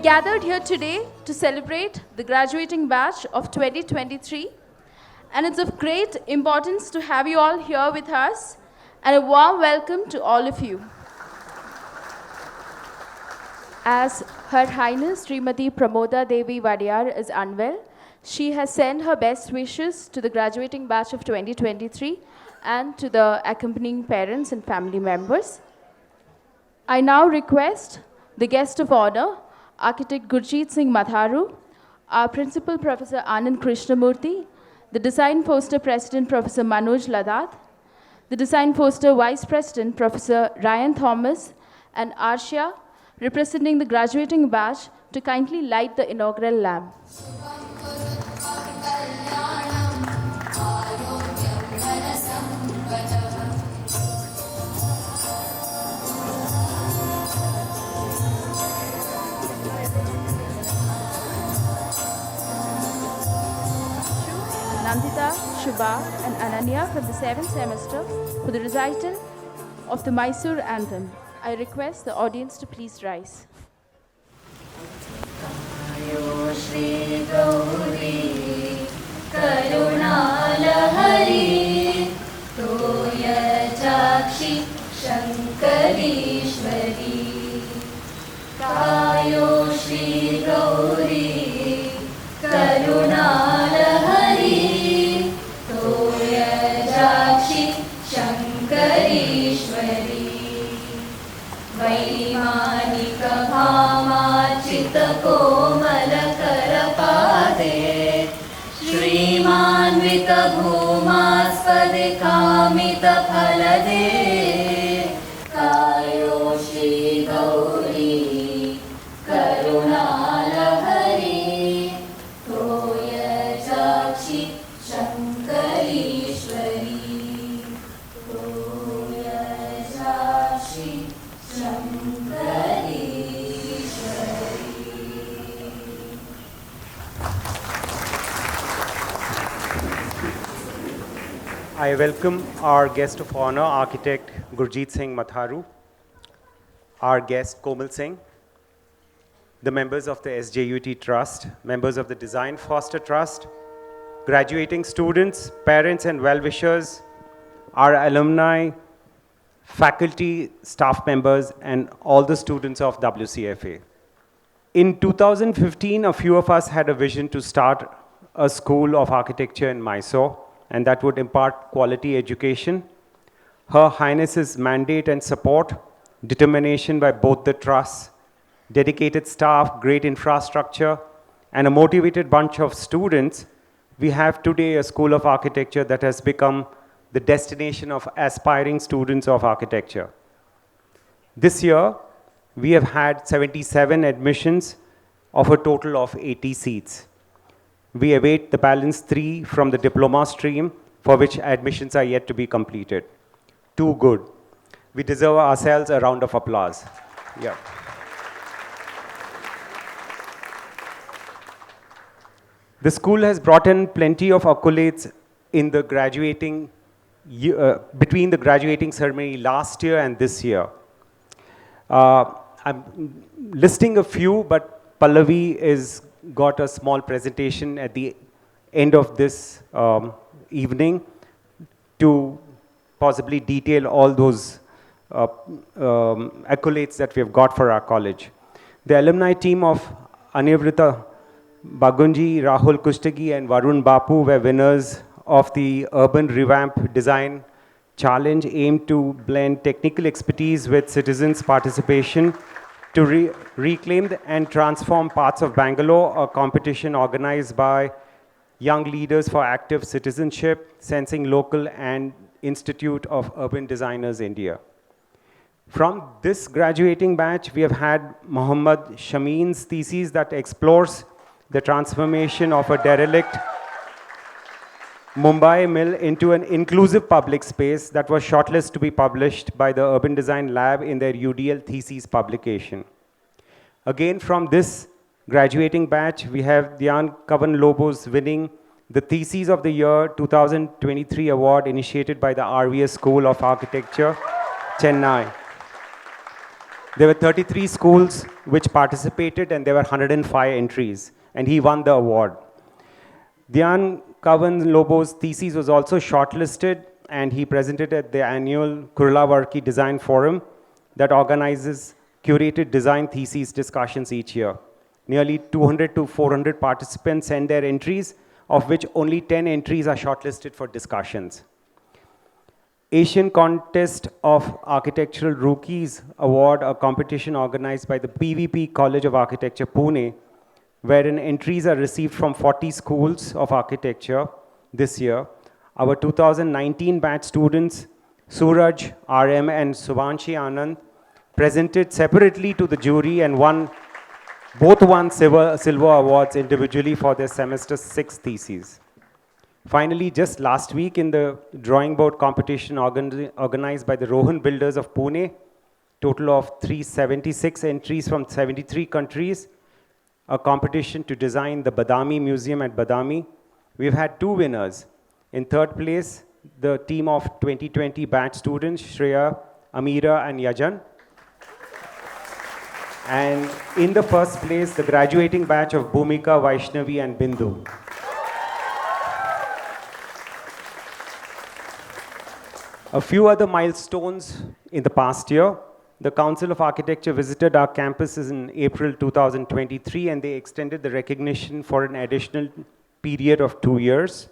gathered here today to celebrate the graduating batch of 2023, and it's of great importance to have you all here with us, and a warm welcome to all of you. As Her Highness Srimati Pramoda Devi Vadiyar is unwell, she has sent her best wishes to the graduating batch of 2023 and to the accompanying parents and family members. I now request the guest of honor, Architect Gurjeet Singh Matharu, our Principal Professor Anand Krishnamurthy, the Design Poster President Professor Manoj Ladad, the Design Poster Vice President Professor Ryan Thomas, and Arshia, representing the graduating batch, to kindly light the inaugural lamp. Nandita, Shubha, and Ananya from the 7th semester for the recital of the Mysuru anthem. I request the audience to please rise. Shri Gauri Karunalahari Toya Chakshi Shankarishwari Kayo Shri Gauri Karunalahari Toya Chakshi Shankarishwari Vaimanika Bhamachita Komalakara-pade Shrimanvita Bhumaspade Kamita Phalade Kayo Shri Gauri Karunalahari Toya Chakshi Shankarishwari Toya Chakshi I welcome our guest of honor, Architect Gurjeet Singh Matharu, our guest Komal Singh, the members of the SJUT Trust, members of the Design Foster Trust, graduating students, parents and well-wishers, our alumni, faculty, staff members, and all the students of Wcfa. In 2015, a few of us had a vision to start a school of architecture in Mysuru, and that would impart quality education. Her Highness's mandate and support, determination by both the trusts, dedicated staff, great infrastructure, and a motivated bunch of students, we have today a school of architecture that has become the destination of aspiring students of architecture. This year, we have had 77 admissions of a total of 80 seats. We await the balance 3 from the diploma stream, for which admissions are yet to be completed. Too good. We deserve ourselves a round of applause. Yeah. The school has brought in plenty of accolades in the graduating between the graduating ceremony last year and this year. I'm listing a few, but Pallavi is got a small presentation at the end of this evening to possibly detail all those accolades that we have got for our college. The alumni team of Anirvrita Bagunji, Rahul Kushtagi, and Varun Bapu were winners of the Urban Revamp Design Challenge, aimed to blend technical expertise with citizens' participation to reclaim and transform parts of Bangalore, a competition organized by Young Leaders for Active Citizenship, Sensing Local, and Institute of Urban Designers, India. From this graduating batch, we have had Mohammad Shameen's thesis that explores the transformation of a derelict Mumbai mill into an inclusive public space that was shortlisted to be published by the Urban Design Lab in their UDL thesis publication. Again, from this graduating batch, we have Dhyan Kavan Lobos winning the Thesis of the Year 2023 award initiated by the RVS School of Architecture, Chennai. There were 33 schools which participated, and there were 105 entries, and he won the award. Dhyan Kavan Lobo's thesis was also shortlisted, and he presented at the annual Kurlavarki Design Forum that organizes curated design thesis discussions each year. Nearly 200 to 400 participants send their entries, of which only 10 entries are shortlisted for discussions. Asian Contest of Architectural Rookies Award, a competition organized by the PVP College of Architecture, Pune, wherein entries are received from 40 schools of architecture this year. Our 2019 batch students, Suraj, RM, and Subhanshi Anand, presented separately to the jury and both won silver awards individually for their semester 6 theses. Finally, just last week in the drawing board competition organized by the Rohan Builders of Pune, total of 376 entries from 73 countries, a competition to design the Badami Museum at Badami. We've had 2 winners. In third place, the team of 2020 batch students, Shreya, Amira, and Yajan. And in the first place, the graduating batch of Bhumika, Vaishnavi, and Bindu. A few other milestones in the past year. The Council of Architecture visited our campuses in April 2023, and they extended the recognition for an additional period of 2 years.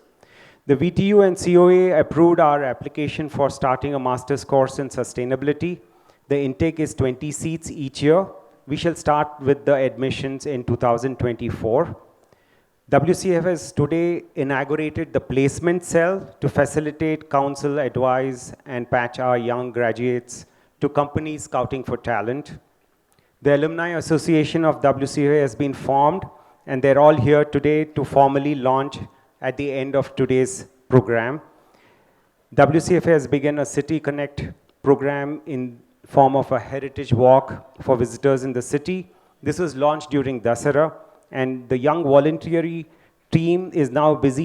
The VTU and COA approved our application for starting a master's course in sustainability. The intake is 20 seats each year. We shall start with the admissions in 2024. WCF has today inaugurated the placement cell to facilitate, counsel, advise, and patch our young graduates to companies scouting for talent. The Alumni Association of WCF has been formed, and they're all here today to formally launch at the end of today's program. WCF has begun a City Connect program in form of a heritage walk for visitors in the city. This was launched during Dasara, and the young voluntary team is now busy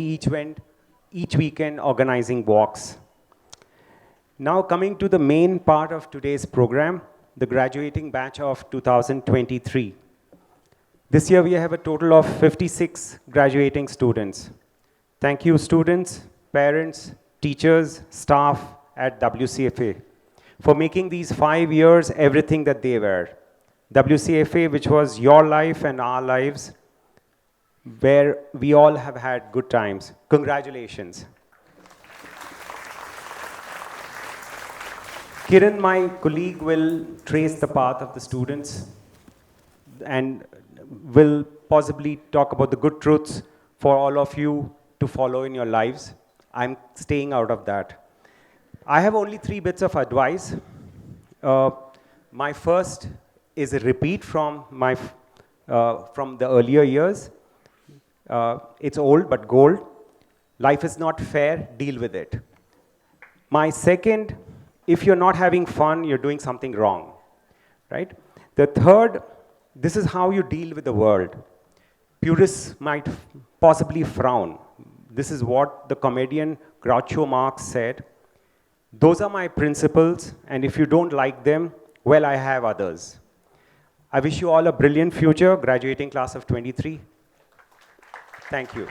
each weekend organizing walks. Now coming to the main part of today's program, the graduating batch of 2023. This year we have a total of 56 graduating students. Thank you students, parents, teachers, staff at WCFA for making these 5 years everything that they were. WCFA, which was your life and our lives, where we all have had good times. Congratulations. Kiran, my colleague, will trace the path of the students and will possibly talk about the good truths for all of you to follow in your lives. I'm staying out of that. I have only 3 bits of advice. My first is a repeat from the earlier years. It's old but gold. Life is not fair, deal with it. My second, if you're not having fun, you're doing something wrong, right? The third, this is how you deal with the world. Purists might possibly frown. This is what the comedian Groucho Marx said. Those are my principles, and if you don't like them, well, I have others. I wish you all a brilliant future, graduating class of 23. Thank you.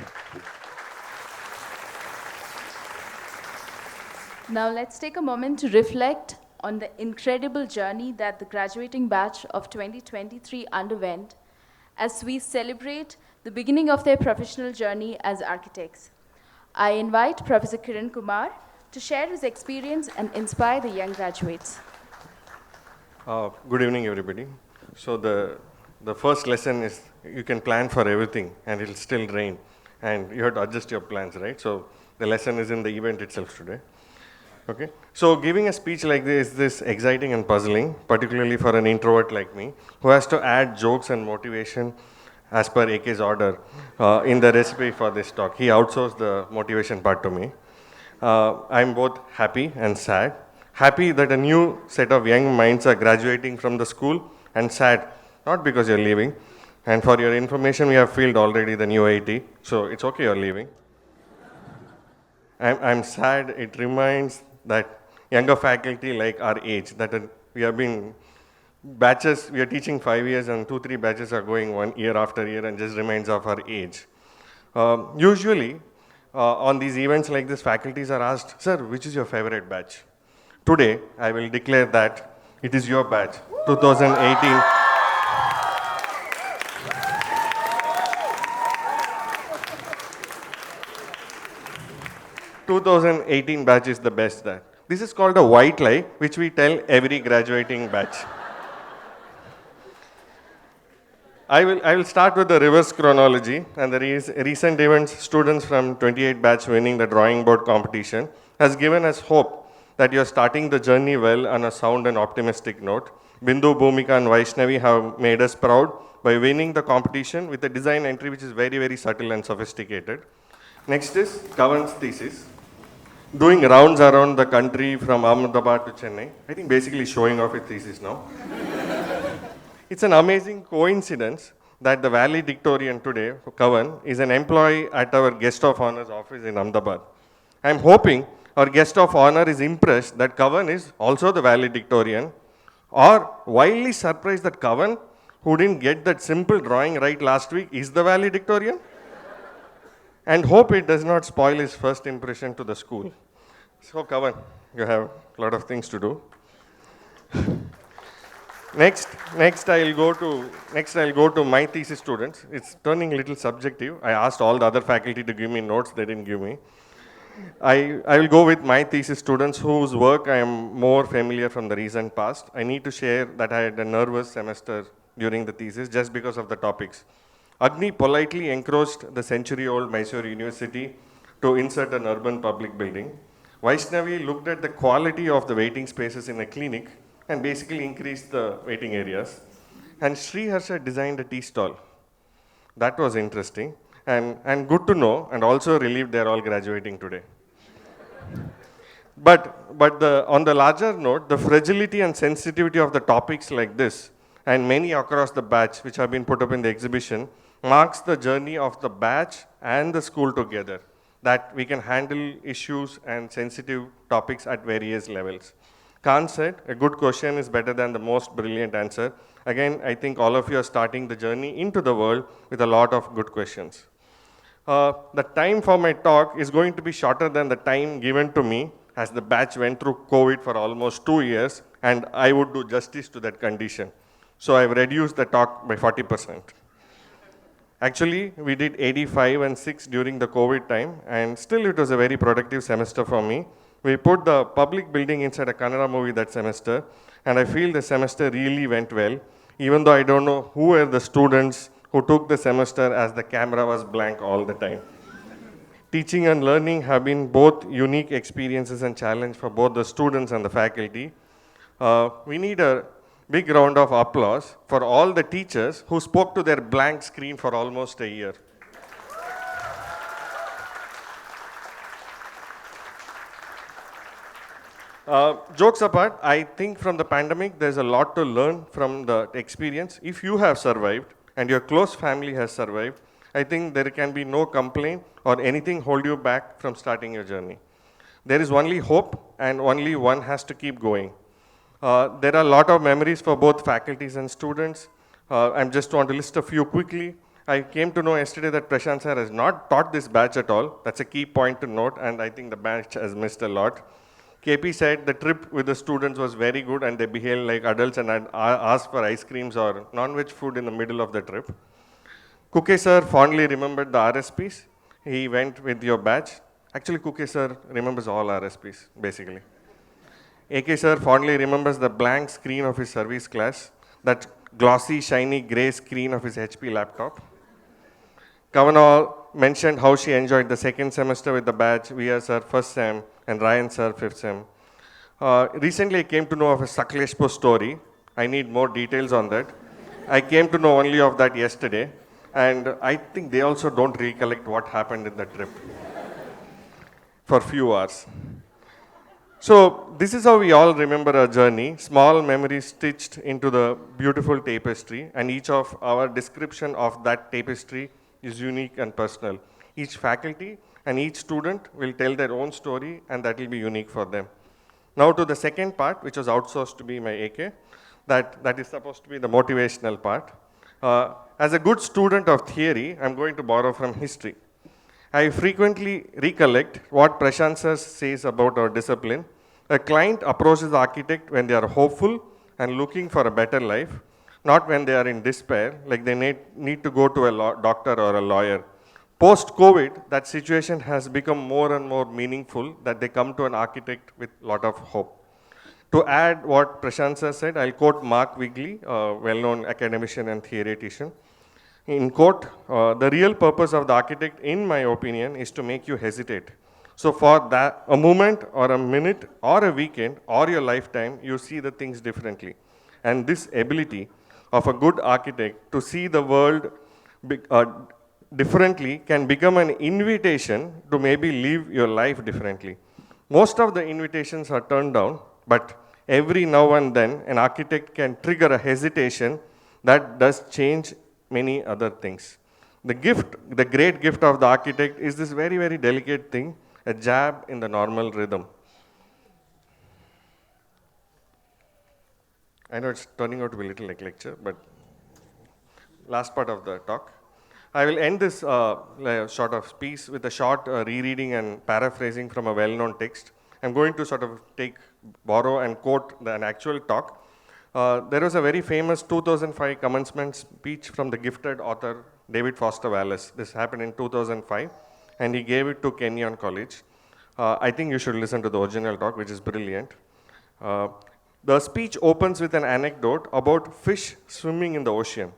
Now let's take a moment to reflect on the incredible journey that the graduating batch of 2023 underwent as we celebrate the beginning of their professional journey as architects. I invite Professor Kiran Kumar to share his experience and inspire the young graduates. Good evening, everybody. So the first lesson is you can plan for everything and it'll still rain, and you have to adjust your plans, right? So the lesson is in the event itself today. Okay. So giving a speech like this is exciting and puzzling, particularly for an introvert like me, who has to add jokes and motivation as per AK's order in the recipe for this talk. He outsourced the motivation part to me. I'm both happy and sad. Happy that a new set of young minds are graduating from the school, and sad, not because you're leaving. And for your information, we have filled already the new IT, so it's okay you're leaving. I'm sad, it reminds that younger faculty like our age, that we have been batches, we are teaching 5 years and 2-3 batches are going 1 year after year and just reminds of our age. Usually, on these events like this, faculties are asked, sir, which is your favorite batch? Today, I will declare that it is your batch, 2018. 2018 batch is the best that. This is called a white lie, which we tell every graduating batch. I will start with the reverse chronology and the recent events. Students from 28 batch winning the drawing board competition has given us hope that you are starting the journey well on a sound and optimistic note. Bindu, Bhumika and Vaishnavi have made us proud by winning the competition with a design entry which is very, very subtle and sophisticated. Next is Kavan's thesis. Doing rounds around the country from Ahmedabad to Chennai. I think basically showing off his thesis now. It's an amazing coincidence that the valedictorian today, Kavan, is an employee at our guest of honor's office in Ahmedabad. I'm hoping our guest of honor is impressed that Kavan is also the valedictorian, or wildly surprised that Kavan, who didn't get that simple drawing right last week, is the valedictorian, and hope it does not spoil his first impression to the school. So Kavan, you have a lot of things to do. Next I'll go to my thesis students. It's turning a little subjective. I asked all the other faculty to give me notes, they didn't give me. I will go with my thesis students whose work I am more familiar from the recent past. I need to share that I had a nervous semester during the thesis just because of the topics. Agni politely encroached the century-old Mysuru University to insert an urban public building. Vaishnavi looked at the quality of the waiting spaces in a clinic and basically increased the waiting areas. And Sri Harsha designed a tea stall. That was interesting and good to know, and also relieved they're all graduating today. But on the larger note, the fragility and sensitivity of the topics like this, and many across the batch which have been put up in the exhibition, marks the journey of the batch and the school together, that we can handle issues and sensitive topics at various levels. Khan said, a good question is better than the most brilliant answer. Again, I think all of you are starting the journey into the world with a lot of good questions. The time for my talk is going to be shorter than the time given to me, as the batch went through COVID for almost 2 years, and I would do justice to that condition. So I've reduced the talk by 40%. Actually, we did 85 and 6 during the COVID time, and still it was a very productive semester for me. We put the public building inside a Kannada movie that semester, and I feel the semester really went well, even though I don't know who were the students who took the semester as the camera was blank all the time. Teaching and learning have been both unique experiences and challenge for both the students and the faculty. We need a big round of applause for all the teachers who spoke to their blank screen for almost a year. Jokes apart, I think from the pandemic, there's a lot to learn from the experience. If you have survived and your close family has survived, I think there can be no complaint or anything hold you back from starting your journey. There is only hope, and only one has to keep going. There are a lot of memories for both faculties and students. I just want to list a few quickly. I came to know yesterday that Prashant sir has not taught this batch at all. That's a key point to note, and I think the batch has missed a lot. KP said the trip with the students was very good and they behaved like adults, and I'd asked for ice creams or non-veg food in the middle of the trip. Kuke sir fondly remembered the RSPs. He went with your batch. Actually, Kuke sir remembers all RSPs, basically. AK sir fondly remembers the blank screen of his service class, that glossy, shiny grey screen of his HP laptop. Kavanagh mentioned how she enjoyed the second semester with the batch, VR sir first sem, and Ryan sir fifth sem. Recently, I came to know of a Sakleshpo story. I need more details on that. I came to know only of that yesterday, and I think they also don't recollect what happened in the trip for few hours. So this is how we all remember our journey, small memories stitched into the beautiful tapestry, and each of our description of that tapestry is unique and personal. Each faculty and each student will tell their own story, and that will be unique for them. Now to the second part, which was outsourced to be my AK. That is supposed to be the motivational part. As a good student of theory, I'm going to borrow from history. I frequently recollect what Prashant sir says about our discipline. A client approaches the architect when they are hopeful and looking for a better life, not when they are in despair, like they need to go to a doctor or a lawyer. Post-COVID, that situation has become more and more meaningful, that they come to an architect with a lot of hope. To add what Prashant sir said, I'll quote Mark Wigley, a well-known academician and theoretician. In quote, the real purpose of the architect, in my opinion, is to make you hesitate. So for that, a moment or a minute or a weekend or your lifetime, you see the things differently. And this ability of a good architect to see the world differently can become an invitation to maybe live your life differently. Most of the invitations are turned down, but every now and then an architect can trigger a hesitation that does change many other things. The great gift of the architect is this very, very delicate thing, a jab in the normal rhythm. I know it's turning out to be a little like lecture, but last part of the talk. I will end this sort of piece with a short rereading and paraphrasing from a well-known text. I'm going to sort of borrow and quote an actual talk. There was a very famous 2005 commencement speech from the gifted author David Foster Wallace. This happened in 2005, and he gave it to Kenyon College. I think you should listen to the original talk, which is brilliant. The speech opens with an anecdote about fish swimming in the ocean.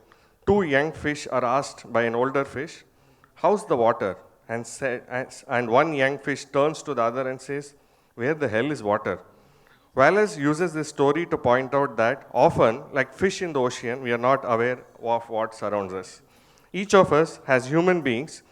Two young fish are asked by an older fish, "How's the water?" And one young fish turns to the other and says, "Where the hell is water?" Wallace uses this story to point out that often, like fish in the ocean, we are not aware of what surrounds us. Each of us, as human beings,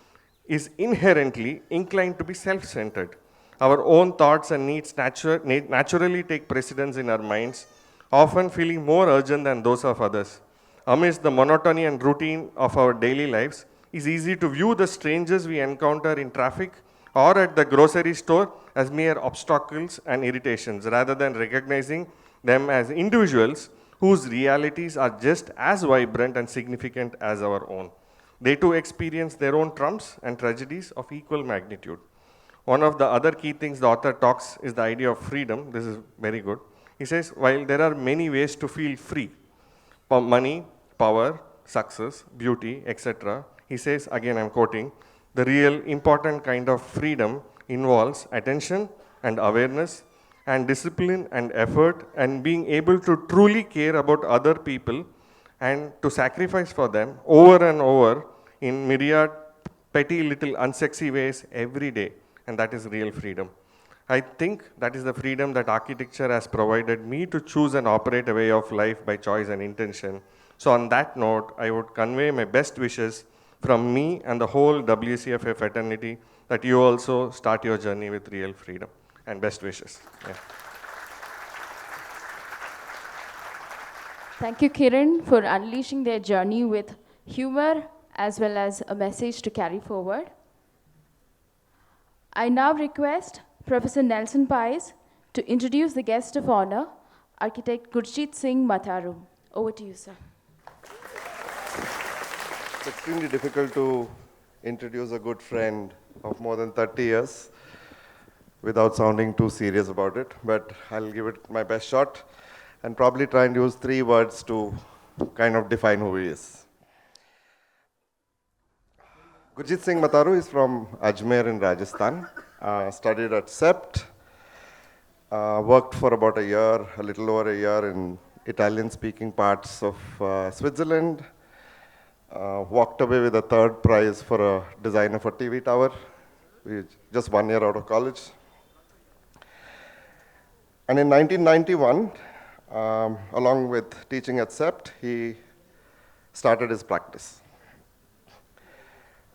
is inherently inclined to be self-centered. Our own thoughts and needs naturally take precedence in our minds, often feeling more urgent than those of others. Amidst the monotony and routine of our daily lives, it's easy to view the strangers we encounter in traffic or at the grocery store as mere obstacles and irritations, rather than recognizing them as individuals whose realities are just as vibrant and significant as our own. They too experience their own trumps and tragedies of equal magnitude. One of the other key things the author talks is the idea of freedom. This is very good. He says, while there are many ways to feel free, money, power, success, beauty, etc., he says, again I'm quoting, the real important kind of freedom involves attention and awareness and discipline and effort and being able to truly care about other people and to sacrifice for them over and over in myriad petty little unsexy ways every day. And that is real freedom. I think that is the freedom that architecture has provided me to choose and operate a way of life by choice and intention. So on that note, I would convey my best wishes from me and the whole Wcfa fraternity that you also start your journey with real freedom. And best wishes. Yeah. Thank you, Kiran, for unleashing their journey with humor as well as a message to carry forward. I now request Professor Nelson Pies to introduce the guest of honor, Architect Gurjeet Singh Matharu. Over to you, sir. It's extremely difficult to introduce a good friend of more than 30 years without sounding too serious about it, but I'll give it my best shot and probably try and use 3 words to kind of define who he is. Gurjeet Singh Matharu is from Ajmer in Rajasthan, studied at CEPT, worked for about a year, a little over a year in Italian-speaking parts of Switzerland, walked away with a 3rd prize for a design of a TV tower, just 1 year out of college. And in 1991, along with teaching at CEPT, he started his practice.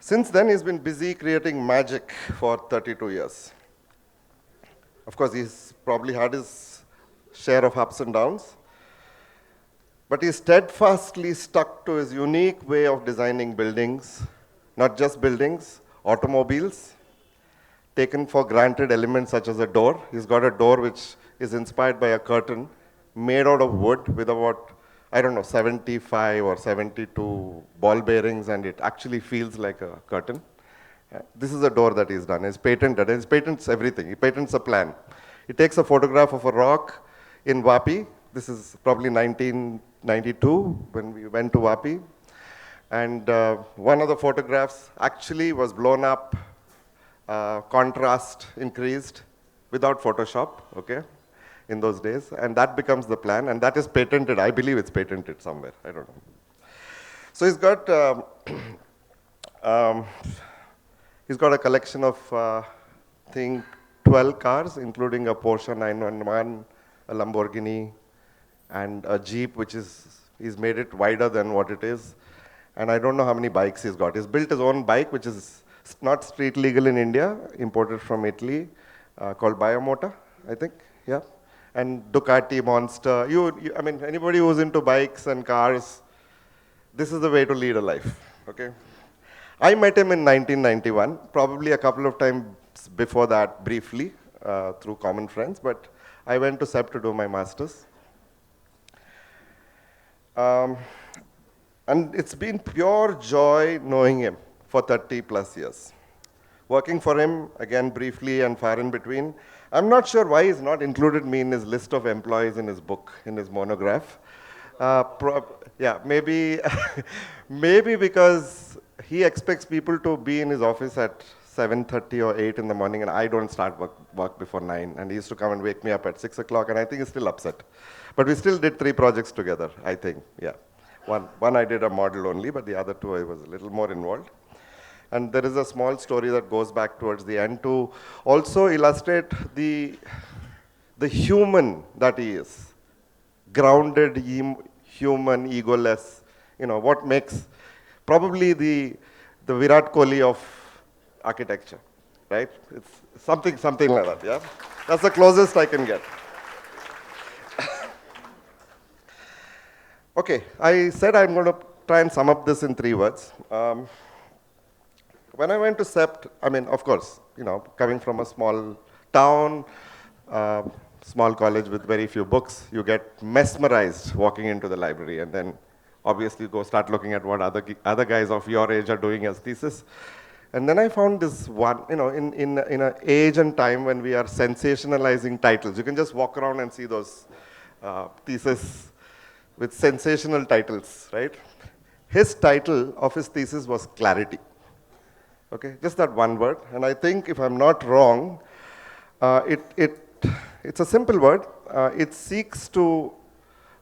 Since then, he's been busy creating magic for 32 years. Of course, he's probably had his share of ups and downs, but he steadfastly stuck to his unique way of designing buildings, not just buildings, automobiles, taken for granted elements such as a door. He's got a door which is inspired by a curtain made out of wood with about, I don't know, 75 or 72 ball bearings, and it actually feels like a curtain. This is a door that he's done. He's patented. He patents everything. He patents a plan. He takes a photograph of a rock in Vapi. This is probably 1992 when we went to Vapi. And one of the photographs actually was blown up, contrast increased without Photoshop, okay, in those days. And that becomes the plan, and that is patented. I believe it's patented somewhere. I don't know. So he's got a collection of, I think, 12 cars, including a Porsche 911, a Lamborghini, and a Jeep, which is, he's made it wider than what it is. And I don't know how many bikes he's got. He's built his own bike, which is not street legal in India, imported from Italy, called Biomota, I think, yeah. And Ducati, Monster. I mean, anybody who's into bikes and cars, this is the way to lead a life, okay? I met him in 1991, probably a couple of times before that, briefly, through common friends, but I went to CEP to do my master's. And it's been pure joy knowing him for 30 plus years. Working for him, again, briefly and far in between. I'm not sure why he's not included me in his list of employees in his book, in his monograph. Yeah, maybe, maybe because he expects people to be in his office at 7:30 or 8 in the morning, and I don't start work before 9. And he used to come and wake me up at 6 o'clock, and I think he's still upset. But we still did 3 projects together, I think, yeah. One I did a model only, but the other 2 I was a little more involved. And there is a small story that goes back towards the end to also illustrate the human that he is. Grounded, human, egoless, you know, what makes probably the Virat Kohli of architecture, right? It's something like that, yeah? That's the closest I can get. Okay, I said I'm going to try and sum up this in 3 words. When I went to CEPT, I mean, of course, you know, coming from a small town, small college with very few books, you get mesmerized walking into the library, and then obviously you go start looking at what other guys of your age are doing as thesis. And then I found this one, you know, in an age and time when we are sensationalizing titles. You can just walk around and see those theses with sensational titles, right? His title of his thesis was Clarity. Okay, just that one word. And I think, if I'm not wrong, it's a simple word. It seeks to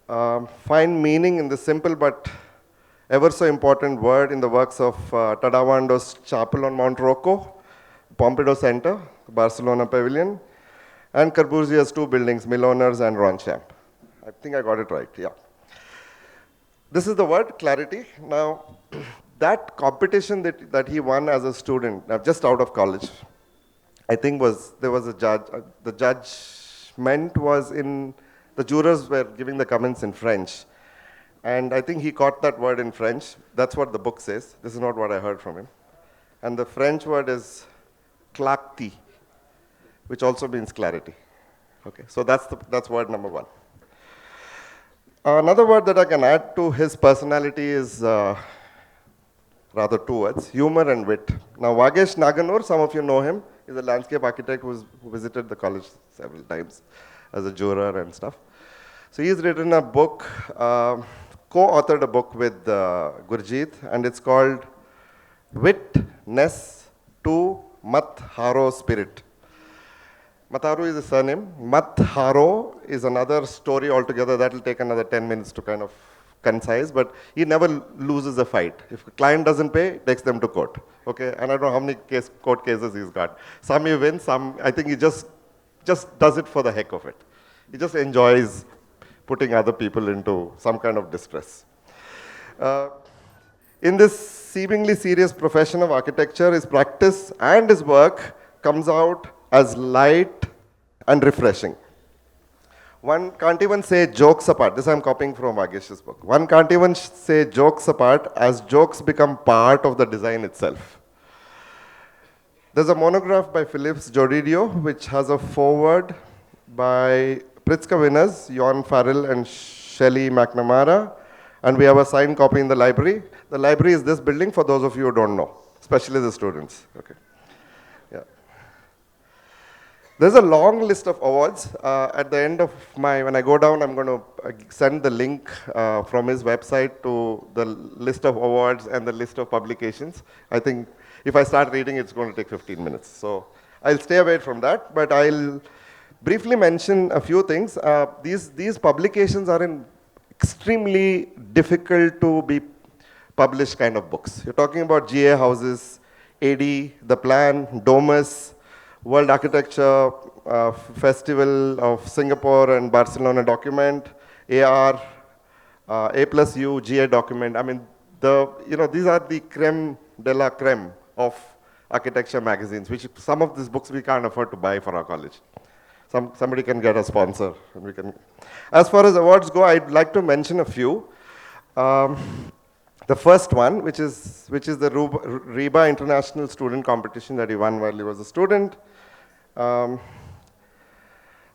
find meaning in the simple but ever so important word in the works of Tadawando's Chapel on Mount Rocco, Pompidou Center, Barcelona Pavilion, and Corbusier's 2 buildings, Miloners and Ronchamp. I think I got it right, yeah. This is the word, clarity. Now, that competition that he won as a student, just out of college, I think there was a judge. The judgment was the jurors were giving the comments in French. And I think he caught that word in French. That's what the book says. This is not what I heard from him. And the French word is clarté, which also means clarity. Okay, so that's word number 1. Another word that I can add to his personality is rather 2 words, humor and wit. Now, Vagesh Naganur, some of you know him, is a landscape architect who visited the college several times as a juror and stuff. So he's written a book, co-authored a book with Gurjeet, and it's called Witness to Mat Haro Spirit. Matharu is a surname. Mat Haro is another story altogether. That will take another 10 minutes to kind of concise, but he never loses a fight. If a client doesn't pay, takes them to court. Okay, and I don't know how many court cases he's got. Some he wins, some I think he just does it for the heck of it. He just enjoys putting other people into some kind of distress. In this seemingly serious profession of architecture, his practice and his work comes out as light and refreshing. One can't even say jokes apart. This I'm copying from Vagesh's book. One can't even say jokes apart, as jokes become part of the design itself. There's a monograph by Philips Jodidio, which has a foreword by Pritzker winners, Jon Farrell and Shelley McNamara, and we have a signed copy in the library. The library is this building for those of you who don't know, especially the students. Okay. Yeah. There's a long list of awards. At the end of when I go down, I'm going to send the link from his website to the list of awards and the list of publications. I think if I start reading, it's going to take 15 minutes. So I'll stay away from that, but I'll briefly mention a few things. These publications are in extremely difficult to be published kind of books. You're talking about GA houses, AD, The Plan, Domus, World Architecture Festival of Singapore and Barcelona document, AR, A+U, GA document. I mean, these are the creme de la creme of architecture magazines, which some of these books we can't afford to buy for our college. Somebody can get a sponsor. And we can. As far as awards go, I'd like to mention a few. The first one, which is the RIBA International Student Competition that he won while he was a student. Then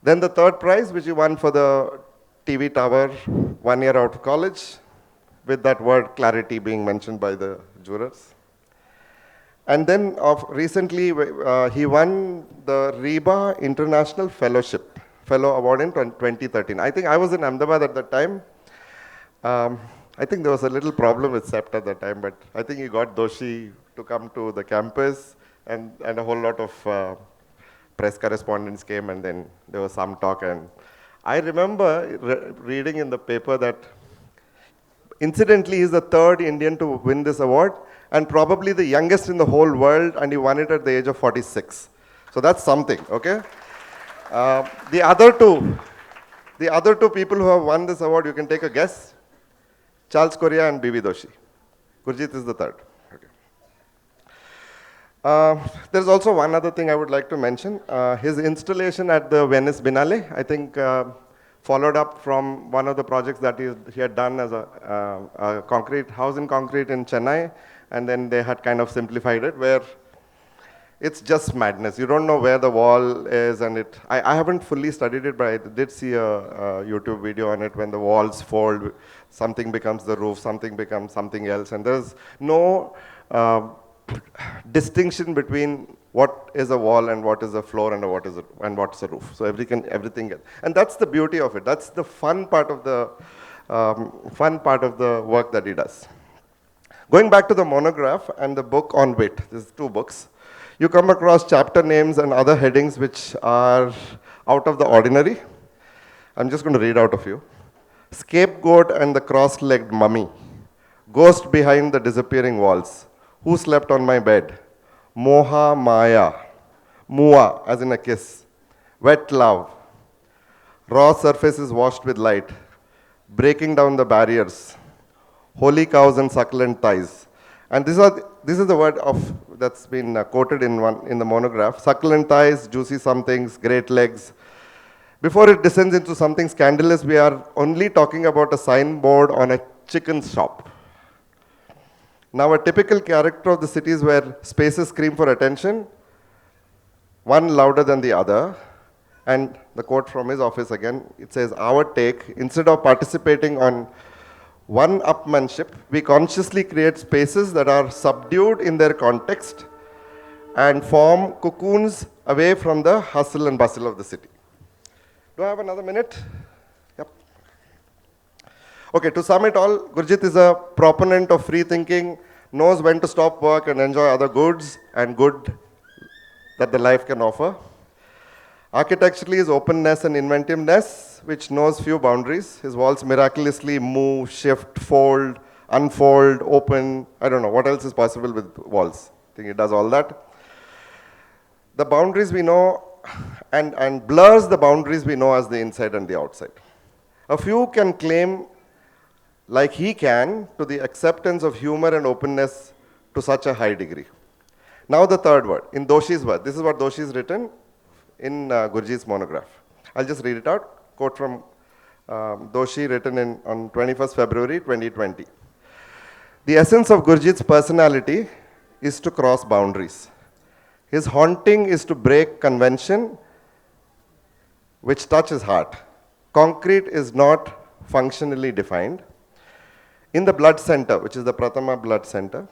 the third prize, which he won for the TV tower 1 year out of college, with that word clarity being mentioned by the jurors. And then recently, he won the RIBA International Fellow Award in 2013. I think I was in Ahmedabad at that time. I think there was a little problem with CEPT at that time, but I think he got Doshi to come to the campus, and a whole lot of press correspondents came, and then there was some talk. And I remember reading in the paper that, incidentally, he's the third Indian to win this award, and probably the youngest in the whole world, and he won it at the age of 46. So that's something, okay? The other two people who have won this award, you can take a guess. Charles Correa and B.V. Doshi. Gurjeet is the third. Okay. There's also one other thing I would like to mention. His installation at the Venice Biennale, I think, followed up from one of the projects that he had done as a house in concrete in Chennai, and then they had kind of simplified it, where it's just madness. You don't know where the wall is, and I haven't fully studied it, but I did see a YouTube video on it. When the walls fold, something becomes the roof, something becomes something else, and there's no distinction between what is a wall and what is a floor and what's a roof. So everything gets, and that's the beauty of it. That's the fun part of the work that he does. Going back to the monograph and the book on wit, there's two books. You come across chapter names and other headings which are out of the ordinary. I'm just going to read out a few. Scapegoat and the cross-legged mummy. Ghost behind the disappearing walls. Who slept on my bed? Moha Maya. Mua, as in a kiss. Wet love. Raw surfaces washed with light. Breaking down the barriers. Holy cows and succulent thighs. And this is the word that's been quoted in the monograph. Succulent thighs, juicy somethings, great legs. Before it descends into something scandalous, we are only talking about a signboard on a chicken shop. Now, a typical character of the cities where spaces scream for attention, one louder than the other. And the quote from his office again, it says, our take, instead of participating on one-upmanship, we consciously create spaces that are subdued in their context and form cocoons away from the hustle and bustle of the city. Do I have another minute? Yep. Okay, to sum it all, Gurjeet is a proponent of free thinking, knows when to stop work and enjoy other goods and good that the life can offer. Architecturally is openness and inventiveness, which knows few boundaries. His walls miraculously move, shift, fold, unfold, open. I don't know what else is possible with walls. I think it does all that. The boundaries we know and blurs the boundaries we know as the inside and the outside. A few can claim, like he can, to the acceptance of humor and openness to such a high degree. Now the third word, in Doshi's word. This is what Doshi's written in Gurjeet's monograph. I'll just read it out. Quote from Doshi written on 21st February 2020. The essence of Gurjeet's personality is to cross boundaries. His haunting is to break convention which touch his heart. Concrete is not functionally defined. In the blood center, which is the Prathama blood center,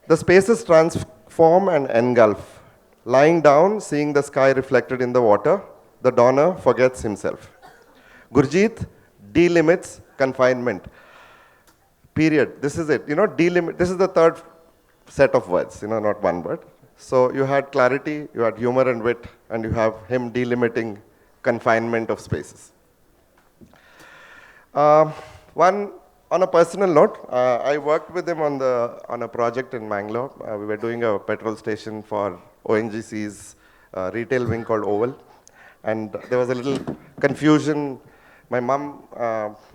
the spaces transform and engulf. Lying down, seeing the sky reflected in the water, the donor forgets himself. Gurjeet delimits confinement. Period. This is it. Delimit. This is the third set of words, not one word. So you had clarity, you had humor and wit, and you have him delimiting confinement of spaces. One, on a personal note, I worked with him on a project in Mangalore. We were doing a petrol station for ONGC's retail wing called Oval. And there was a little confusion. My mom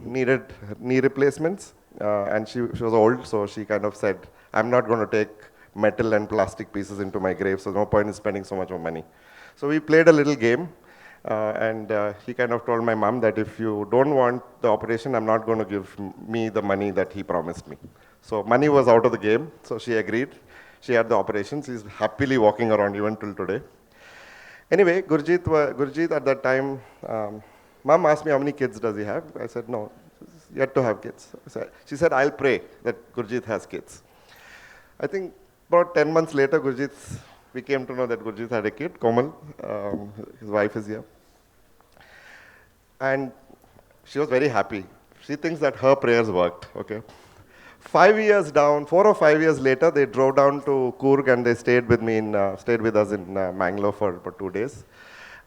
needed knee replacements, and she was old, so she kind of said, I'm not going to take metal and plastic pieces into my grave, so no point in spending so much of money. So we played a little game. And he kind of told my mom that if you don't want the operation, I'm not going to give me the money that he promised me. So money was out of the game, so she agreed. She had the operation. She's happily walking around even till today. Anyway, Gurjeet at that time, mom asked me how many kids does he have. I said, no, yet to have kids. She said, I'll pray that Gurjeet has kids. I think about 10 months later, we came to know that Gurjeet had a kid, Komal. His wife is here. And she was very happy. She thinks that her prayers worked, okay? 4 or 5 years later, they drove down to Coorg and they stayed with us in Mangalore for 2 days.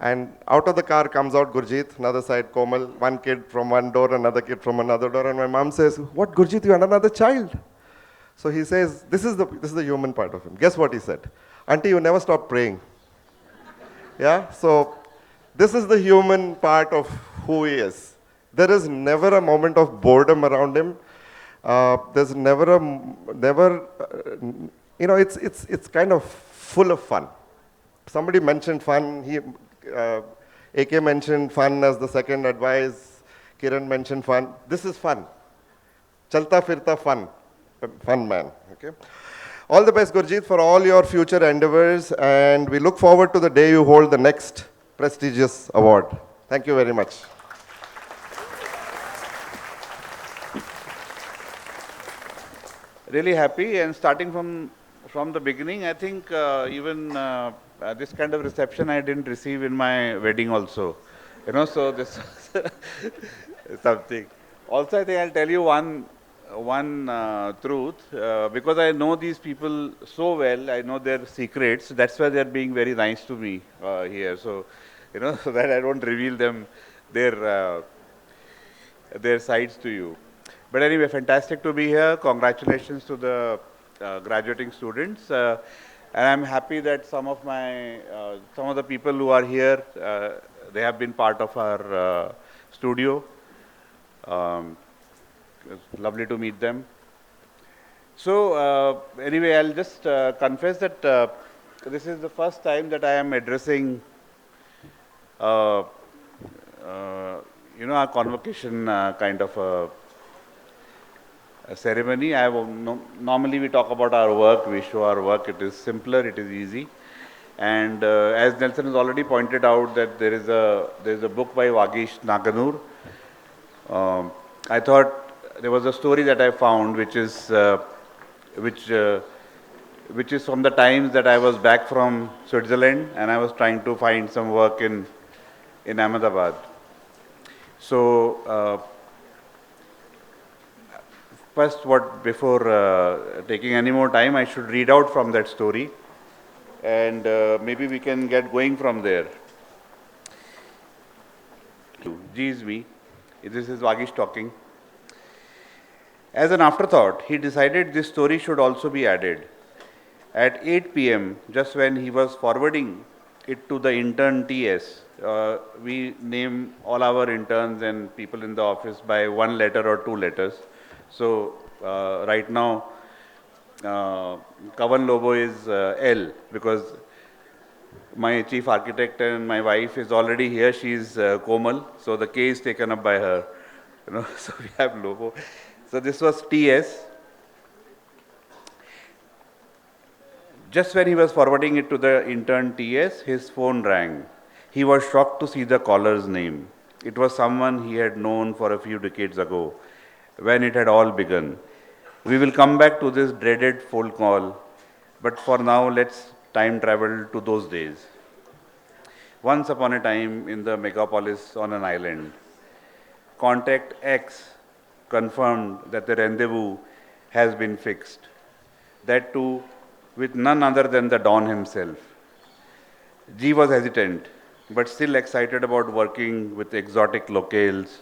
And out of the car comes out Gurjeet, another side Komal, one kid from one door, another kid from another door. And my mom says, what, Gurjeet, you had another child? So he says, this is the human part of him. Guess what he said? Auntie, you never stop praying. Yeah, so this is the human part of who he is. There is never a moment of boredom around him. There's it's kind of full of fun. Somebody mentioned fun. AK mentioned fun as the second advice. Kiran mentioned fun. This is fun. Chalta firta fun. Fun man. Okay. All the best, Gurjeet, for all your future endeavors, and we look forward to the day you hold the next prestigious award. Thank you very much. Really happy, and starting from the beginning, I think even this kind of reception I didn't receive in my wedding also. So this was something. Also, I think I'll tell you one truth, because I know these people so well, I know their secrets, that's why they're being very nice to me here. So, so that I don't reveal them, their sides to you. But anyway, fantastic to be here. Congratulations to the graduating students. And I'm happy that some of the people who are here, they have been part of our studio. It's lovely to meet them. So anyway, I'll just confess that this is the first time that I am addressing a convocation kind of a ceremony. Normally we talk about our work, we show our work. It is simpler, it is easy. And as Nelson has already pointed out, that there is a book by Vagish Naganur. I thought there was a story that I found, which is from the times that I was back from Switzerland and I was trying to find some work in Ahmedabad. So first, before taking any more time, I should read out from that story, and maybe we can get going from there. G is me. This is Vagish talking. As an afterthought, he decided this story should also be added. At 8 p.m., just when he was forwarding it to the intern TS, we name all our interns and people in the office by one letter or two letters. So right now, Kavan Lobo is L, because my chief architect and my wife is already here. She is Komal, so the K is taken up by her. So we have Lobo. So this was TS. Just when he was forwarding it to the intern TS, his phone rang. He was shocked to see the caller's name. It was someone he had known for a few decades ago, when it had all begun. We will come back to this dreaded phone call, but for now, let's time travel to those days. Once upon a time in the megapolis on an island, Contact X confirmed that the rendezvous has been fixed. That too with none other than the Don himself. G was hesitant, but still excited about working with exotic locales,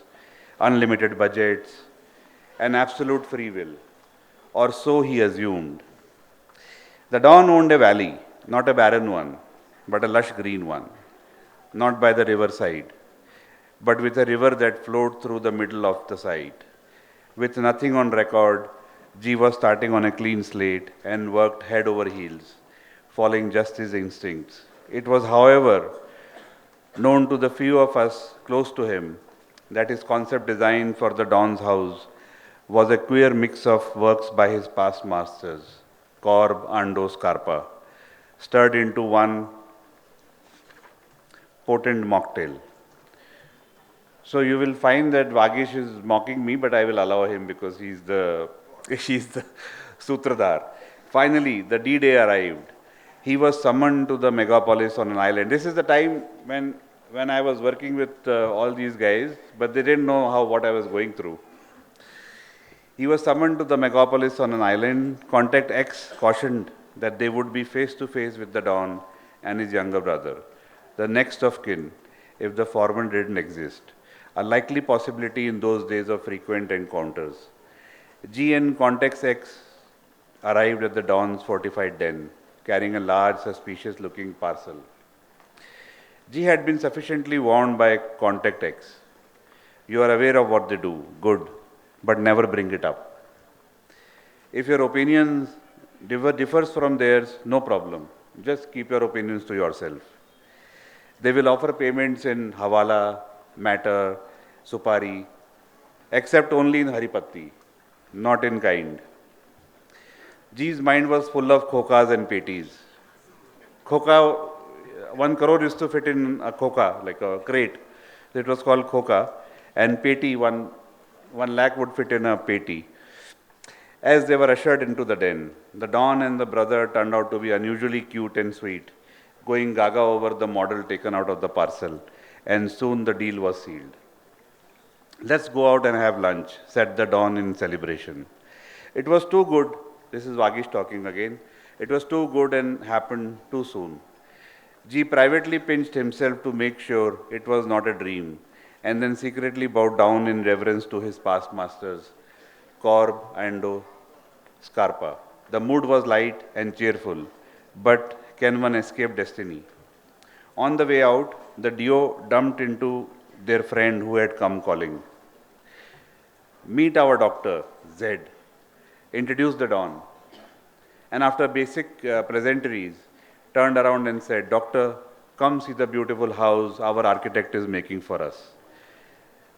unlimited budgets, and absolute free will, or so he assumed. The Don owned a valley, not a barren one, but a lush green one, not by the riverside, but with a river that flowed through the middle of the site. With nothing on record, G was starting on a clean slate and worked head over heels, following just his instincts. It was, however, known to the few of us close to him that his concept design for the Don's house was a queer mix of works by his past masters, Corb, Ando, Scarpa, stirred into one potent mocktail. So you will find that Vagish is mocking me, but I will allow him because he's the Sutradhar. Finally, the D-Day arrived. He was summoned to the megapolis on an island. This is the time when I was working with all these guys, but they didn't know what I was going through. He was summoned to the megapolis on an island. Contact X cautioned that they would be face to face with the Don and his younger brother, the next of kin, if the foreman didn't exist, a likely possibility in those days of frequent encounters. G and Contact X arrived at the Don's fortified den, carrying a large, suspicious-looking parcel. G had been sufficiently warned by Contact X. You are aware of what they do, good, but never bring it up. If your opinions differs from theirs, no problem. Just keep your opinions to yourself. They will offer payments in Hawala, Matter, Supari, except only in Haripatti, not in kind. G's mind was full of khokas and petis. Khoka, 1 crore used to fit in a khoka, like a crate. It was called khoka. And peti, 1 lakh would fit in a peti. As they were ushered into the den, the Don and the brother turned out to be unusually cute and sweet, going gaga over the model taken out of the parcel, and soon the deal was sealed. Let's go out and have lunch, said the Don in celebration. It was too good, this is Vagish talking again, it was too good and happened too soon. G privately pinched himself to make sure it was not a dream, and then secretly bowed down in reverence to his past masters, Corb, Ando, Scarpa. The mood was light and cheerful, but can one escape destiny? On the way out, the duo dumped into their friend who had come calling. Meet our doctor, Z, introduced the Don, and after basic pleasantries, turned around and said, Doctor, come see the beautiful house our architect is making for us.